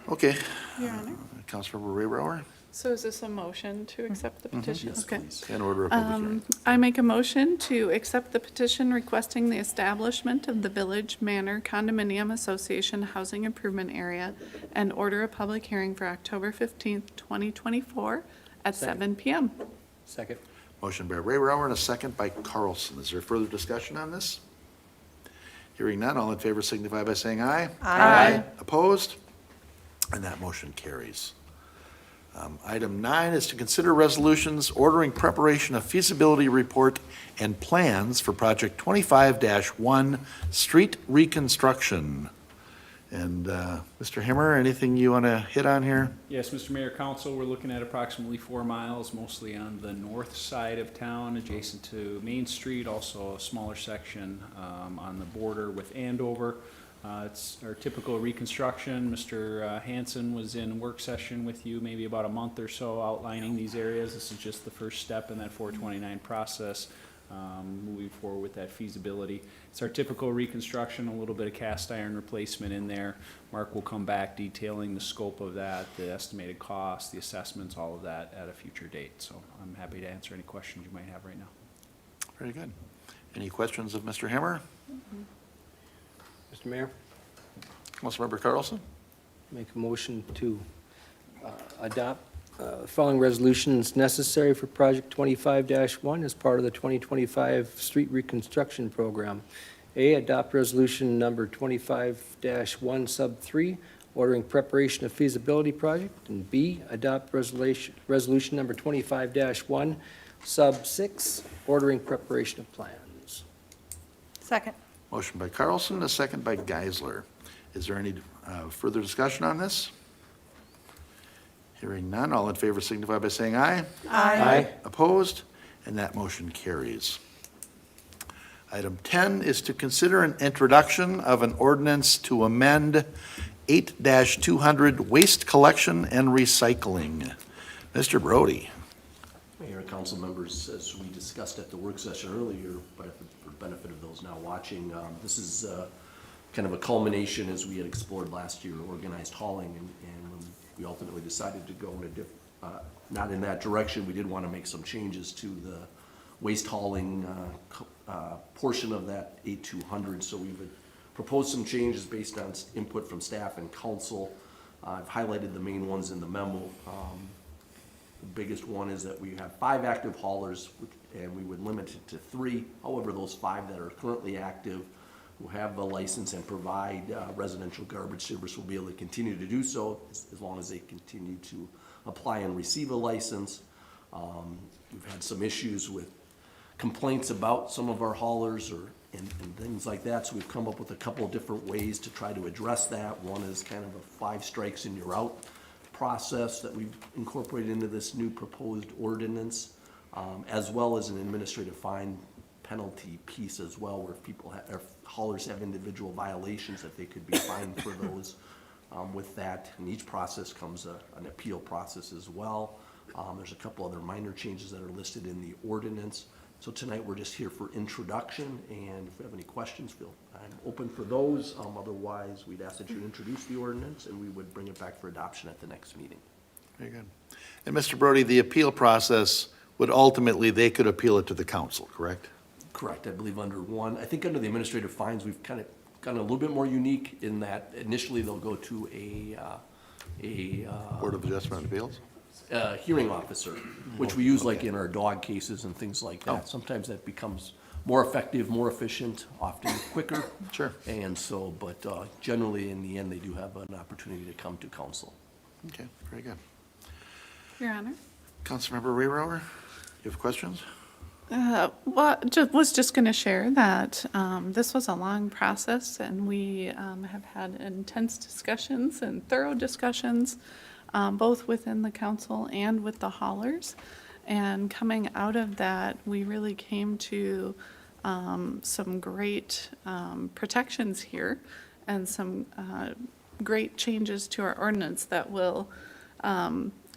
Okay. Your Honor. Councilmember Rayrower, So is this a motion to accept the petition? Yes, Okay. please. in order of public hearing. I make a motion to accept the petition requesting the establishment of the Village Manor Condominium Association Housing Improvement Area and order a public hearing for October 15th, 2024 at 7 PM. Second. Motion by Rayrower and a second by Carlson. Is there further discussion on this? Hearing none, all in favor signify by saying aye. Aye. Opposed? And that motion carries. Item 9 is to consider resolutions ordering preparation of feasibility report and plans for Project 25-1 Street Reconstruction. And Mr. Himmer, anything you want to hit on here? Yes, Mr. Mayor, Council, we're looking at approximately 4 miles, mostly on the north side of town, adjacent to Main Street, also a smaller section on the border with Andover. It's our typical reconstruction. Mr. Hanson was in work session with you maybe about a month or so outlining these areas. This is just the first step in that 429 process, moving forward with that feasibility. It's our typical reconstruction, a little bit of cast iron replacement in there. Mark will come back detailing the scope of that, the estimated cost, the assessments, all of that at a future date. So I'm happy to answer any questions you might have right now. Very good. Any questions of Mr. Himmer? Mr. Mayor, Councilmember Carlson? make a motion to adopt following resolutions necessary for Project 25-1 as part of the 2025 Street Reconstruction Program. A, adopt resolution number 25-1 sub 3, ordering preparation of feasibility project. And B, adopt resolution number 25-1 sub 6, ordering preparation of plans. Second. Motion by Carlson, a second by Geisler. Is there any further discussion on this? Hearing none, all in favor signify by saying aye. Aye. Opposed? And that motion carries. Item 10 is to consider an introduction of an ordinance to amend 8-200 waste collection and recycling. Mr. Brody. Mayor and council members, as we discussed at the work session earlier, but for the benefit of those now watching, this is kind of a culmination as we had explored last year, organized hauling, and when we ultimately decided to go in not in that direction. We did want to make some changes to the waste hauling portion of that 8-200, so we would propose some changes based on input from staff and council. I've highlighted the main ones in the memo. The biggest one is that we have 5 active haulers, and we would limit it to 3. However, those 5 that are currently active, who have the license and provide residential garbage service, will be able to continue to do so as long as they continue to apply and receive a license. We've had some issues with complaints about some of our haulers and things like that, so we've come up with a couple of different ways to try to address that. One is kind of a 5 strikes and you're out process that we've incorporated into this new proposed ordinance, as well as an administrative fine penalty piece as well, where if people or haulers have individual violations, that they could be fined for those with that. And each process comes an appeal process as well. There's a couple other minor changes that are listed in the ordinance. So tonight, we're just here for introduction, and if you have any questions, I'm open for those. Otherwise, we'd ask that you introduce the ordinance, and we would bring it back for adoption at the next meeting. Very good. And Mr. Brody, the appeal process would ultimately, they could appeal it to the council, correct? Correct, I believe under one. I think under the administrative fines, we've kind of gotten a little bit more unique in that initially they'll go to a Board of Adjustment of Appeals? hearing officer, which we use like in our dog cases and things like that. Sometimes that becomes more effective, more efficient, often quicker. Sure. And so, but generally, in the end, they do have an opportunity to come to council. Okay, very good. Your Honor. Councilmember Rayrower, you have questions? Was just going to share that this was a long process, and we have had intense discussions and thorough discussions, both within the council and with the haulers. And coming out of that, we really came to some great protections here and some great changes to our ordinance that will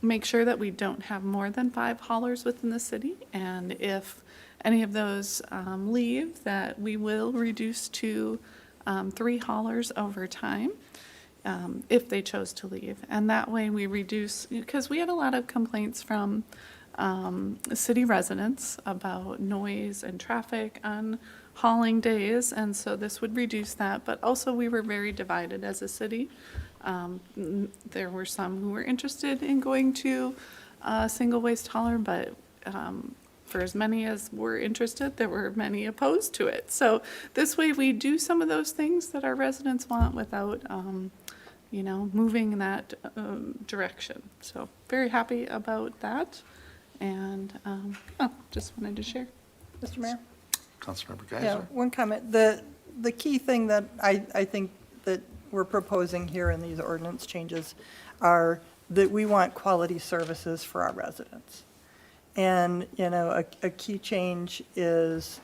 make sure that we don't have more than 5 haulers within the city. And if any of those leave, that we will reduce to 3 haulers over time. If they chose to leave. And that way we reduce, because we had a lot of complaints from city residents about noise and traffic on hauling days, and so this would reduce that. But also, we were very divided as a city. There were some who were interested in going to a single waste hauler, but for as many as were interested, there were many opposed to it. So this way we do some of those things that our residents want without moving in that direction. So very happy about that, and just wanted to share. Mr. Mayor? Councilmember Yeah, Geisler? one comment. The key thing that I think that we're proposing here in these ordinance changes are that we want quality services for our residents. And, you know, a key change is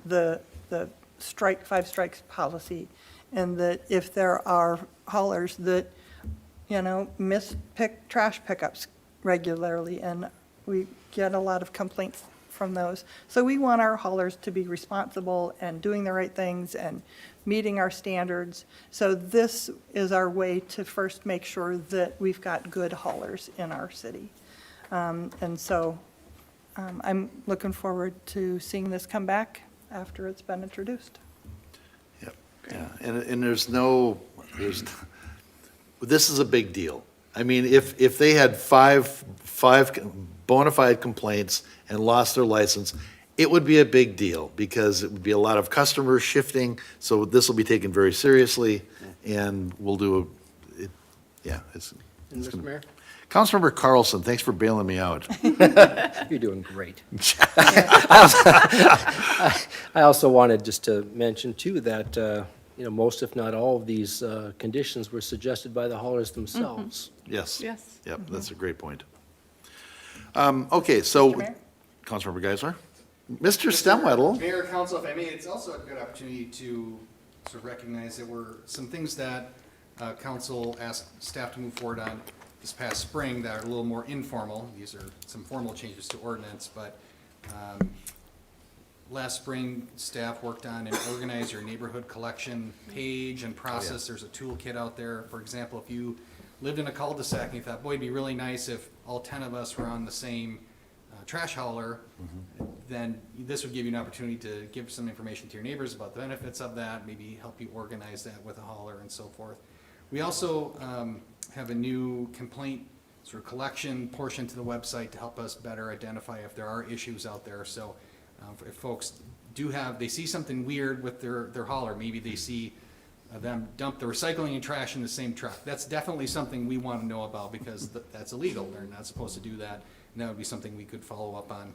the five strikes policy, and that if there are haulers that, you know, trash pickups regularly, and we get a lot of complaints from those. So we want our haulers to be responsible and doing the right things and meeting our standards. So this is our way to first make sure that we've got good haulers in our city. And so I'm looking forward to seeing this come back after it's been introduced. Yep, yeah, and this is a big deal. I mean, if they had five bona fide complaints and lost their license, it would be a big deal, because it would be a lot of customers shifting, so this will be taken very seriously, and we'll do it's And Mr. Mayor? Councilmember Carlson, thanks for bailing me out. You're doing great. I also wanted just to mention too that, you know, most if not all of these conditions were suggested by the haulers themselves. Yes. Yes. Yep, that's a great point. Okay, so, Mr. Mayor? Councilmember Geisler? Mr. Stemwedel? Mayor, council, if I may, it's also a good opportunity to sort of recognize that some things that council asked staff to move forward on this past spring that are a little more informal. These are some formal changes to ordinance, but last spring, staff worked on an organize your neighborhood collection page and process. There's a toolkit out there. For example, if you lived in a cul-de-sac and you thought, boy, it'd be really nice if all 10 of us were on the same trash hauler, then this would give you an opportunity to give some information to your neighbors about the benefits of that, maybe help you organize that with a hauler and so forth. We also have a new complaint sort of collection portion to the website to help us better identify if there are issues out there. So if folks they see something weird with their hauler, maybe they see them dump the recycling and trash in the same truck. That's definitely something we want to know about, because that's illegal. They're not supposed to do that. And that would be something we could follow up on.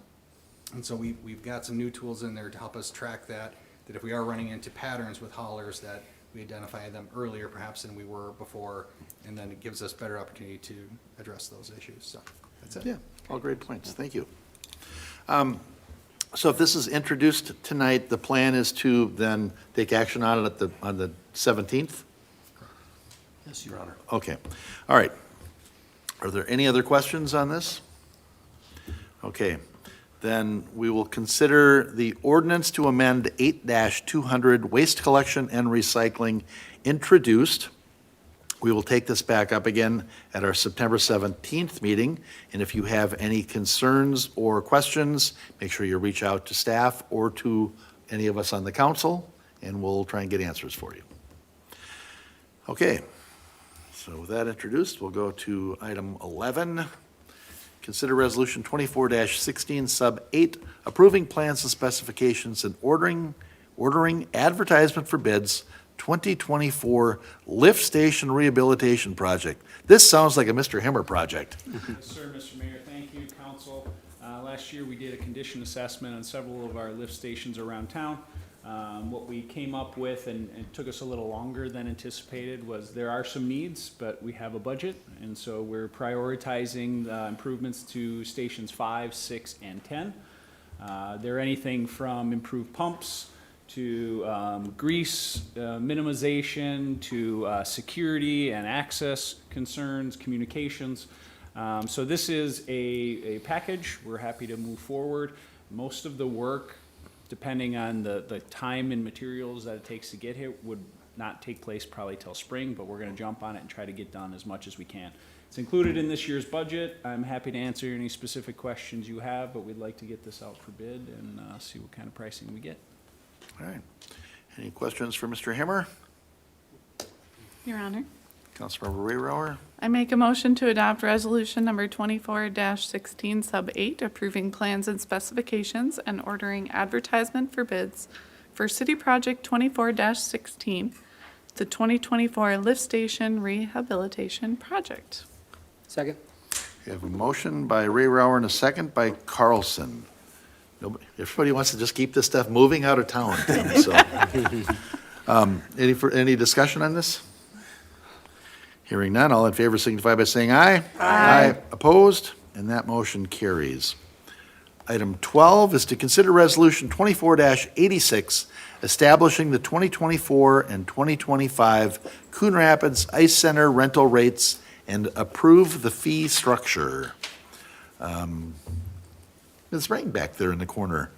And so we've got some new tools in there to help us track that if we are running into patterns with haulers, that we identify them earlier perhaps than we were before, and then it gives us better opportunity to address those issues. So that's it. Yeah, all great points, thank you. So if this is introduced tonight, the plan is to then take action on it on the 17th? Yes, Your Honor. Okay, all right. Are there any other questions on this? Okay, then we will consider the ordinance to amend 8-200 waste collection and recycling introduced. We will take this back up again at our September 17th meeting, and if you have any concerns or questions, make sure you reach out to staff or to any of us on the council, and we'll try and get answers for you. Okay, so with that introduced, we'll go to item 11. Consider Resolution 24-16, Sub 8, approving plans and specifications and ordering advertisement for bids 2024 lift station rehabilitation project. This sounds like a Mr. Himmer project. Yes, sir, Mr. Mayor. Thank you, council. Last year, we did a condition assessment on several of our lift stations around town. What we came up with, and it took us a little longer than anticipated, was there are some needs, but we have a budget, and so we're prioritizing improvements to stations 5, 6, and 10. They're anything from improved pumps to grease minimization to security and access concerns, communications. So this is a package. We're happy to move forward. Most of the work, depending on the time and materials that it takes to get here, would not take place probably till spring, but we're gonna jump on it and try to get done as much as we can. It's included in this year's budget. I'm happy to answer any specific questions you have, but we'd like to get this out for bid and see what kind of pricing we get. All right. Any questions for Mr. Himmer? Your Honor. Councilmember Rayrower? I make a motion to adopt resolution number 24-16 sub 8, approving plans and specifications and ordering advertisement for bids for City Project 24-16, the 2024 lift station rehabilitation project. Second? We have a motion by Rayrower and a second by Carlson. Everybody wants to just keep this stuff moving out of town, Tim, so. Any discussion on this? Hearing none, all in favor signify by saying aye. Aye. Opposed? And that motion carries. Item 12 is to consider Resolution 24-86, establishing the 2024 and 2025 Coon Rapids Ice Center rental rates and approve the fee structure. Ms. Ring back there in the corner.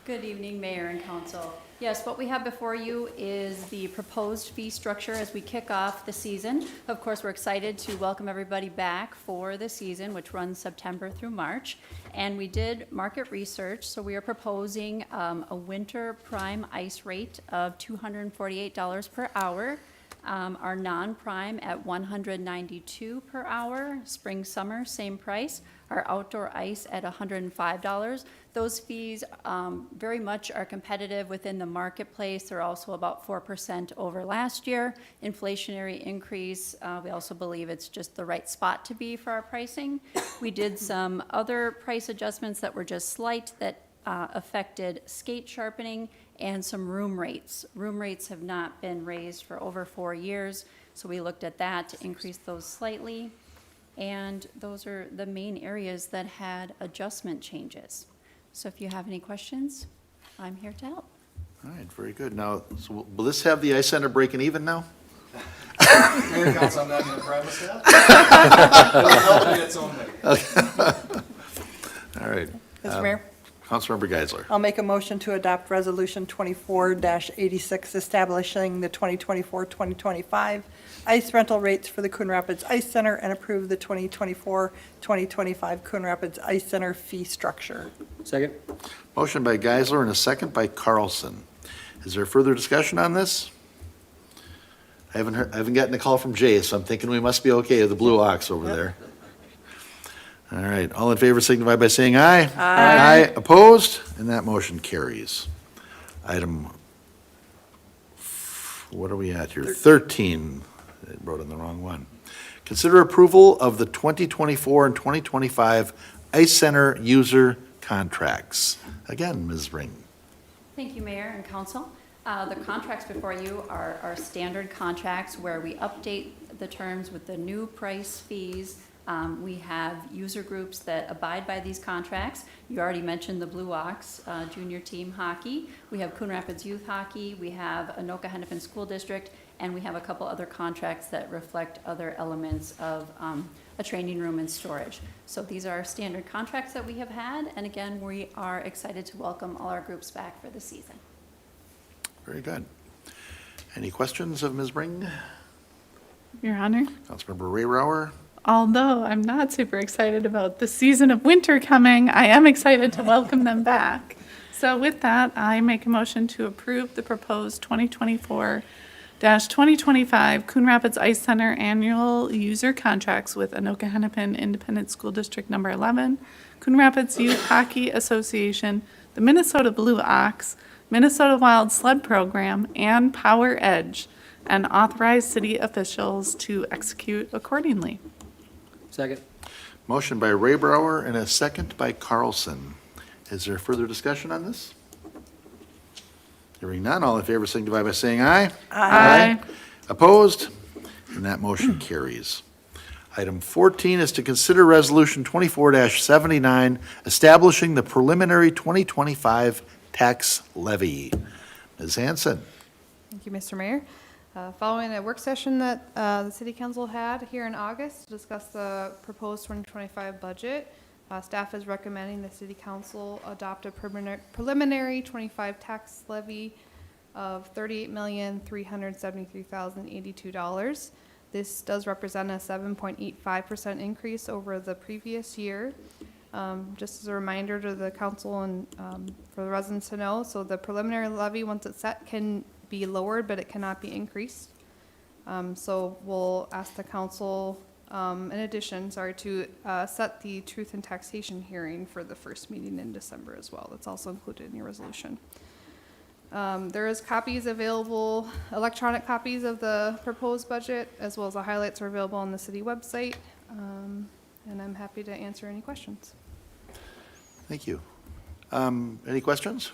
Good evening, Mayor and Council. Yes, what we have before you is the proposed fee structure as we kick off the season. Of course, we're excited to welcome everybody back for the season, which runs September through March. And we did market research, so we are proposing a winter prime ice rate of $248 per hour. Our non-prime at $192 per hour. Spring, summer, same price. Our outdoor ice at $105. Those fees very much are competitive within the marketplace. They're also about 4% over last year. Inflationary increase, we also believe it's just the right spot to be for our pricing. We did some other price adjustments that were just slight that affected skate sharpening and some room rates. Room rates have not been raised for over 4 years, so we looked at that to increase those slightly. And those are the main areas that had adjustment changes. So if you have any questions, I'm here to help. All right, very good. Now, so will this have the ice center breaking even now? Mayor and Council, I'm not going to promise that. It'll help in its own way. All right. Mr. Mayor, Councilmember Geisler. I'll make a motion to adopt Resolution 24-86, establishing the 2024-2025 ice rental rates for the Coon Rapids Ice Center and approve the 2024-2025 Coon Rapids Ice Center fee structure. Second? Motion by Geisler and a second by Carlson. Is there further discussion on this? I haven't gotten a call from Jay, so I'm thinking we must be okay with the Blue Ox over there. All right, all in favor signify by saying aye. Aye. Opposed? And that motion carries. Item, what are we at here? 13. I wrote in the wrong one. Consider approval of the 2024 and 2025 Ice Center user contracts. Again, Ms. Ring. Thank you, Mayor and Council. The contracts before you are our standard contracts where we update the terms with the new price fees. We have user groups that abide by these contracts. You already mentioned the Blue Ox junior team hockey. We have Coon Rapids Youth Hockey. We have Anoka Hennepin School District. And we have a couple other contracts that reflect other elements of a training room and storage. So these are our standard contracts that we have had. And again, we are excited to welcome all our groups back for the season. Very good. Any questions of Ms. Ring? Your Honor, Councilmember Rayrauer? although I'm not super excited about the season of winter coming, I am excited to welcome them back. So with that, I make a motion to approve the proposed 2024-2025 Coon Rapids Ice Center annual user contracts with Anoka Hennepin Independent School District Number 11, Coon Rapids Youth Hockey Association, the Minnesota Blue Ox, Minnesota Wild Sled Program, and Power Edge, and authorize city officials to execute accordingly. Second? Motion by Raybauer and a second by Carlson. Is there further discussion on this? Hearing none, all in favor signify by saying aye. Aye. Opposed? And that motion carries. Item 14 is to consider Resolution 24-79, establishing the preliminary 2025 tax levy. Ms. Hanson. Thank you, Mr. Mayor. Following a work session that the City Council had here in August to discuss the proposed 2025 budget, staff is recommending the City Council adopt a preliminary 25 tax levy of $38,373,082. This does represent a 7.85% increase over the previous year. Just as a reminder to the council and for the residents to know, so the preliminary levy, once it's set, can be lowered, but it cannot be increased. So we'll ask the council, in addition, to set the truth and taxation hearing for the first meeting in December as well. That's also included in your resolution. There is copies available, electronic copies of the proposed budget, as well as the highlights are available on the city website. And I'm happy to answer any questions. Thank you. Any questions?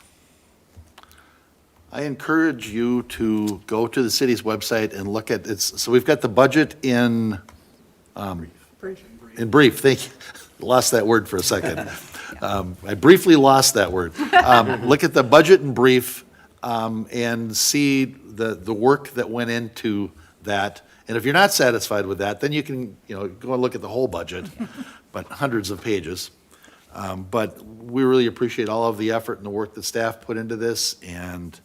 I encourage you to go to the city's website and look at, so we've got the budget in brief, thank you. Lost that word for a second. I briefly lost that word. Look at the budget in brief, and see the work that went into that. And if you're not satisfied with that, then you can, go and look at the whole budget, but hundreds of pages. But we really appreciate all of the effort and the work that staff put into this, and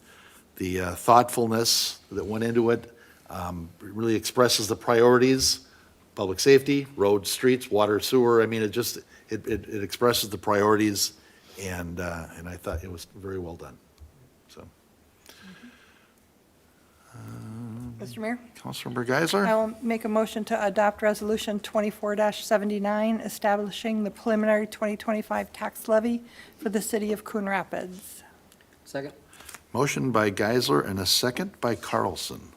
the thoughtfulness that went into it. It really expresses the priorities: public safety, roads, streets, water, sewer. I mean, it expresses the priorities, and I thought it was very well done. So, Mr. Mayor? Councilmember Geisler? I will make a motion to adopt Resolution 24-79, establishing the preliminary 2025 tax levy for the city of Coon Rapids. Second? Motion by Geisler and a second by Carlson.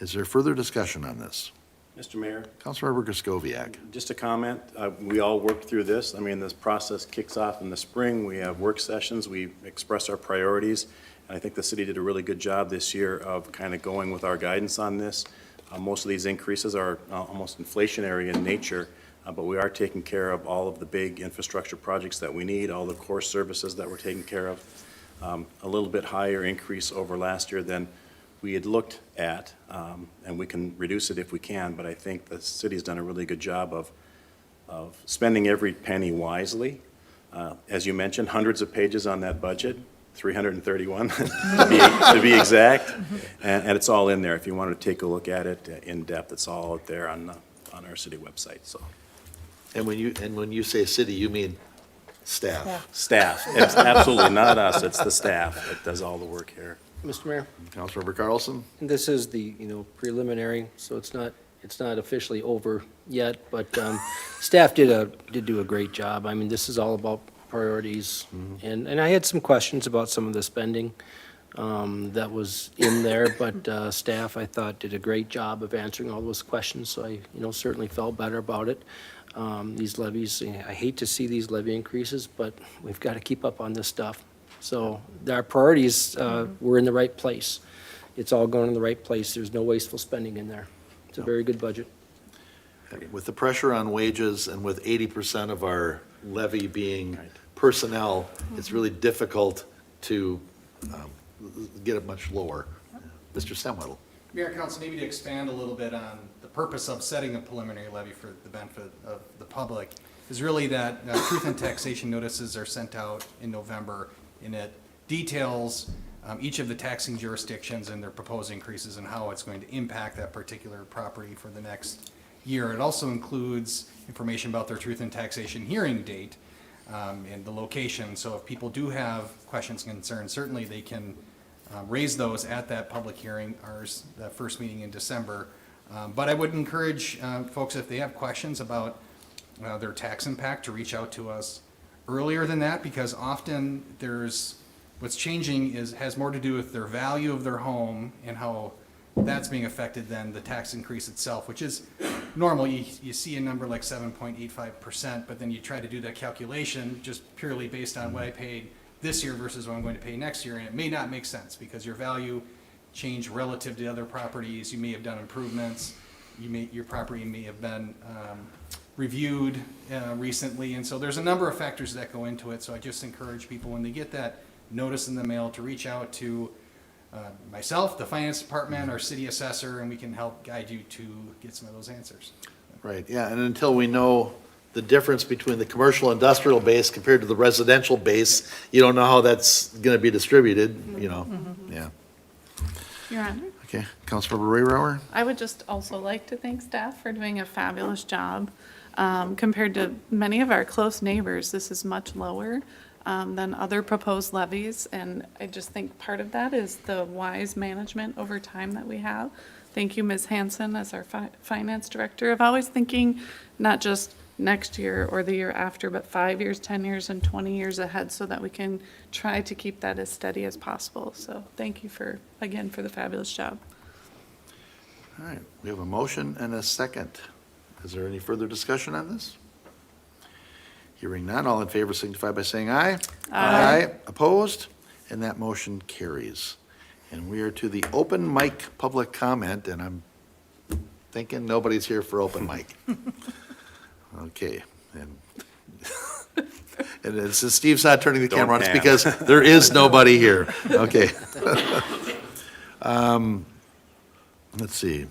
Is there further discussion on this? Mr. Mayor, Councilmember Griscoviac. just a comment. We all worked through this. I mean, this process kicks off in the spring. We have work sessions. We express our priorities. And I think the city did a really good job this year of kind of going with our guidance on this. Most of these increases are almost inflationary in nature, but we are taking care of all of the big infrastructure projects that we need, all the core services that we're taking care of. A little bit higher increase over last year than we had looked at, and we can reduce it if we can, but I think the city's done a really good job of spending every penny wisely. As you mentioned, hundreds of pages on that budget, 331 to be exact, and it's all in there. If you want to take a look at it in depth, it's all out there on our city website. So, And when you say city, you mean staff? Yeah. staff, it's absolutely not us, it's the staff that does all the work here. Mr. Mayor? Councilmember Carlson? And this is the, preliminary, so it's not officially over yet, but staff did do a great job. I mean, this is all about priorities, and I had some questions about some of the spending that was in there, but staff, I thought, did a great job of answering all those questions, so I, certainly felt better about it. These levies, I hate to see these levy increases, but we've got to keep up on this stuff. So our priorities were in the right place. It's all going in the right place. There's no wasteful spending in there. It's a very good budget. With the pressure on wages and with 80% of our levy being personnel, it's really difficult to get it much lower. Mr. Stemwedel. Mayor and Council, maybe to expand a little bit on the purpose of setting a preliminary levy for the benefit of the public is really that truth and taxation notices are sent out in November, and it details each of the taxing jurisdictions and their proposed increases and how it's going to impact that particular property for the next year. It also includes information about their truth and taxation hearing date and the location. So if people do have questions and concerns, certainly they can raise those at that public hearing, ours, the first meeting in December. But I would encourage folks, if they have questions about their tax impact, to reach out to us earlier than that, because often what's changing has more to do with their value of their home and how that's being affected than the tax increase itself, which is normal. You see a number like 7.85%, but then you try to do that calculation just purely based on what I paid this year versus what I'm going to pay next year, and it may not make sense because your value changed relative to other properties. You may have done improvements. Your property may have been reviewed recently, and so there's a number of factors that go into it. So I just encourage people, when they get that notice in the mail, to reach out to myself, the finance department, our city assessor, and we can help guide you to get some of those answers. Right, yeah, and until we know the difference between the commercial industrial base compared to the residential base, you don't know how that's going to be distributed, yeah. Your Honor? Okay, Councilmember Rayrauer? I would just also like to thank staff for doing a fabulous job. Compared to many of our close neighbors, this is much lower than other proposed levies, and I just think part of that is the wise management over time that we have. Thank you, Ms. Hanson, as our finance director, of always thinking not just next year or the year after, but 5 years, 10 years, and 20 years ahead, so that we can try to keep that as steady as possible. So thank you again for the fabulous job. All right, we have a motion and a second. Is there any further discussion on this? Hearing none, all in favor signify by saying aye. Aye. Opposed? And that motion carries. And we are to the open mic public comment, and I'm thinking nobody's here for open mic. Okay, and and since Steve's not turning the camera on, it's pan. because there is nobody here. Okay. Let's see.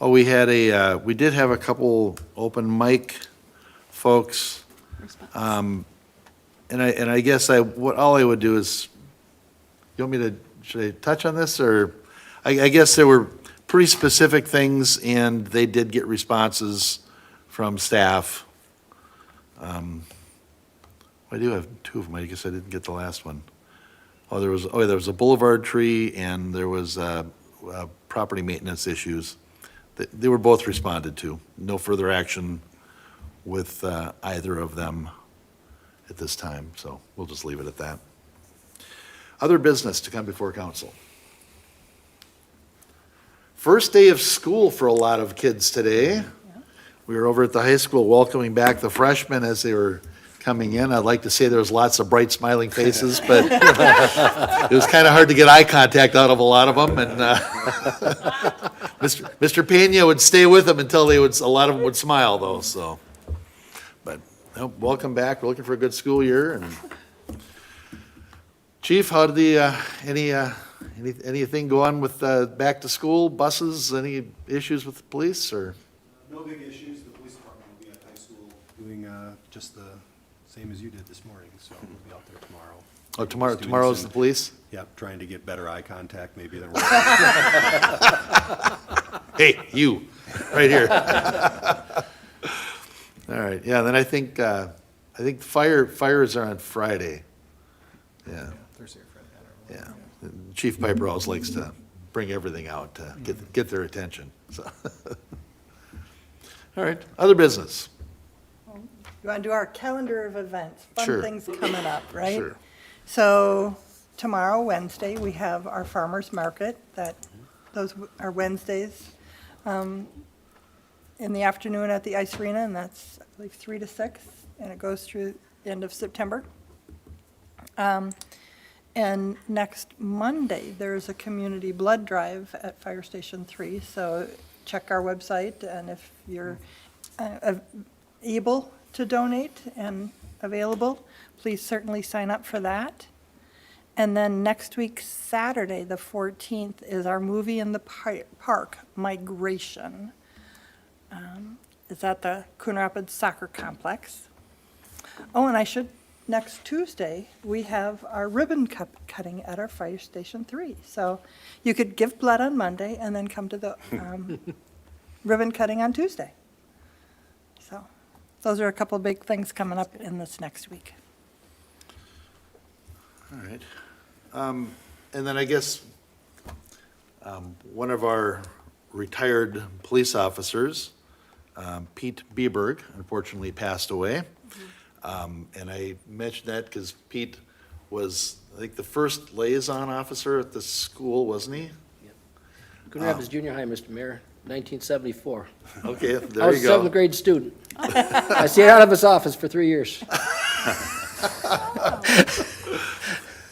Oh, we did have a couple open mic folks. And I guess all I would do is, you want me to, should I touch on this, or? I guess there were pretty specific things, and they did get responses from staff. I do have two of them, I guess I didn't get the last one. There was a boulevard tree, and there was property maintenance issues. They were both responded to. No further action with either of them at this time, so we'll just leave it at that. Other business to come before council. First day of school for a lot of kids today. We were over at the high school welcoming back the freshmen as they were coming in. I'd like to say there was lots of bright smiling faces, but it was kind of hard to get eye contact out of a lot of them, and Mr. Pena would stay with them until a lot of them would smile, though, so. But, no, welcome back. We're looking for a good school year. And Chief, how did anything go on with back to school, buses, any issues with the police, or? No big issues. The police department will be at high school doing just the same as you did this morning, so we'll be out there tomorrow. Oh, Students tomorrow's the and- police? Yep, trying to get better eye contact maybe than. Hey, you, right here. All right, yeah, then I think fires are on Friday. Yeah, Thursday or Friday, I don't know. yeah. Chief Piper always likes to bring everything out to get their attention, so. All right, other business. You want to do our calendar of events, Sure. fun things coming up, right? Sure. So tomorrow, Wednesday, we have our farmer's market. Those are Wednesdays in the afternoon at the ice arena, and that's, I believe, 3 to 6, and it goes through the end of September. And next Monday, there's a community blood drive at Fire Station 3, so check our website, and if you're able to donate and available, please certainly sign up for that. And then next week, Saturday, the 14th, is our movie in the park, Migration. It's at the Coon Rapids Soccer Complex. Oh, and next Tuesday, we have our ribbon cutting at our Fire Station 3. So you could give blood on Monday and then come to the ribbon cutting on Tuesday. So those are a couple big things coming up in this next week. All right. And then I guess one of our retired police officers, Pete Bieberg, unfortunately passed away. And I mentioned that because Pete was, I think, the first liaison officer at the school, wasn't he? Coon Rapids Junior High, Mr. Mayor, 1974. Okay, I there was you a seventh go. grade student. I stayed out of his office for 3 years.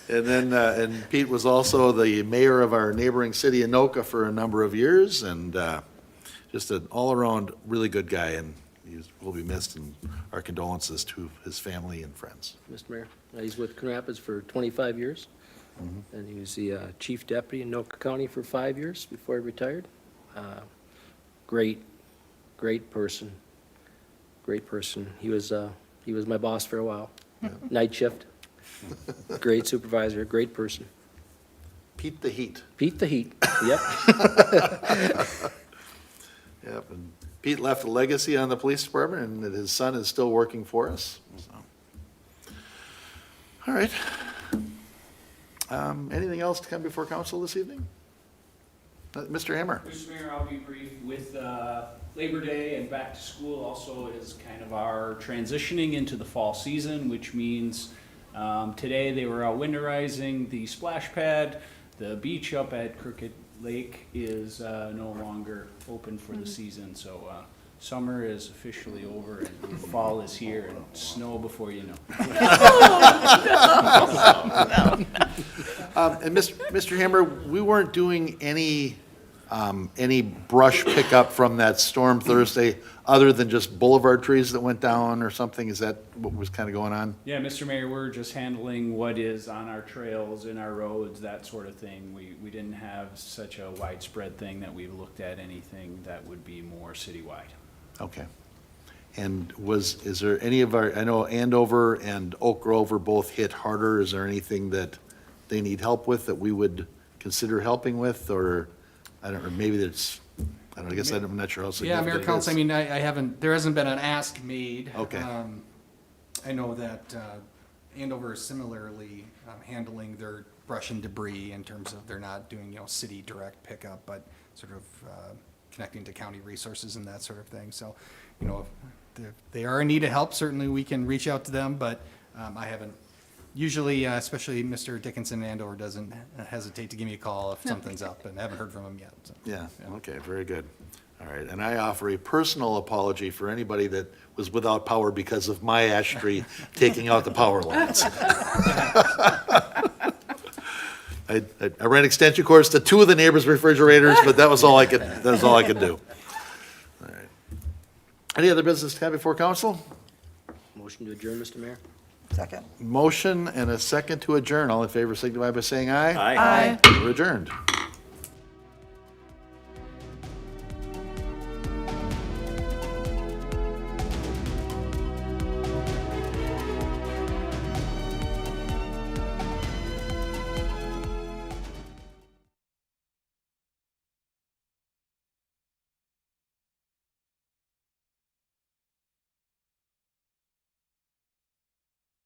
And then, and Pete was also the mayor of our neighboring city, Anoka, for a number of years, and just an all-around really good guy, and he will be missed, and our condolences to his family and friends. Mr. Mayor, he's with Coon Rapids for 25 years, and he was the chief deputy in Anoka County for 5 years before he retired. Great person, great person. He was my boss for a while, night shift. Great supervisor, great person. Pete the Heat. Pete the Heat, yep. Yep, and Pete left a legacy on the police department, and that his son is still working for us, so. All right. Anything else to come before council this evening? Mr. Hammer? Mr. Mayor, I'll be brief. With Labor Day and back to school also is kind of our transitioning into the fall season, which means today they were out winterizing the splash pad. The beach up at Crooked Lake is no longer open for the season, so Summer is officially over and fall is here and snow before you know. And Mr. Hammer, we weren't doing any brush pickup from that storm Thursday, other than just boulevard trees that went down or something? Is that what was kind of going on? Yeah, Mr. Mayor, we're just handling what is on our trails, in our roads, that sort of thing. We didn't have such a widespread thing that we've looked at anything that would be more citywide. Okay. And is there any of our, I know Andover and Oak Grove are both hit harder. Is there anything that they need help with that we would consider helping with, or, I don't know, maybe that's, I don't know, I guess I'm not sure how Yeah, significant Mayor it Council, I is. mean, I haven't, there hasn't been an ask made. Okay. I know that Andover is similarly handling their brush and debris in terms of they're not doing, city direct pickup, but sort of connecting to county resources and that sort of thing. So, if they are in need of help, certainly we can reach out to them, but I haven't, usually, especially Mr. Dickinson in Andover doesn't hesitate to give me a call if something's up, and I haven't heard from him yet. So. Yeah, okay, very good. All right, and I offer a personal apology for anybody that was without power because of my ash tree taking out the power lines. I ran extension cords to 2 of the neighbors' refrigerators, but that was all I could do. All right. Any other business to have before council? Motion to adjourn, Mr. Mayor? Second. Motion and a second to adjourn. All in favor signify by saying aye. Aye. We're adjourned.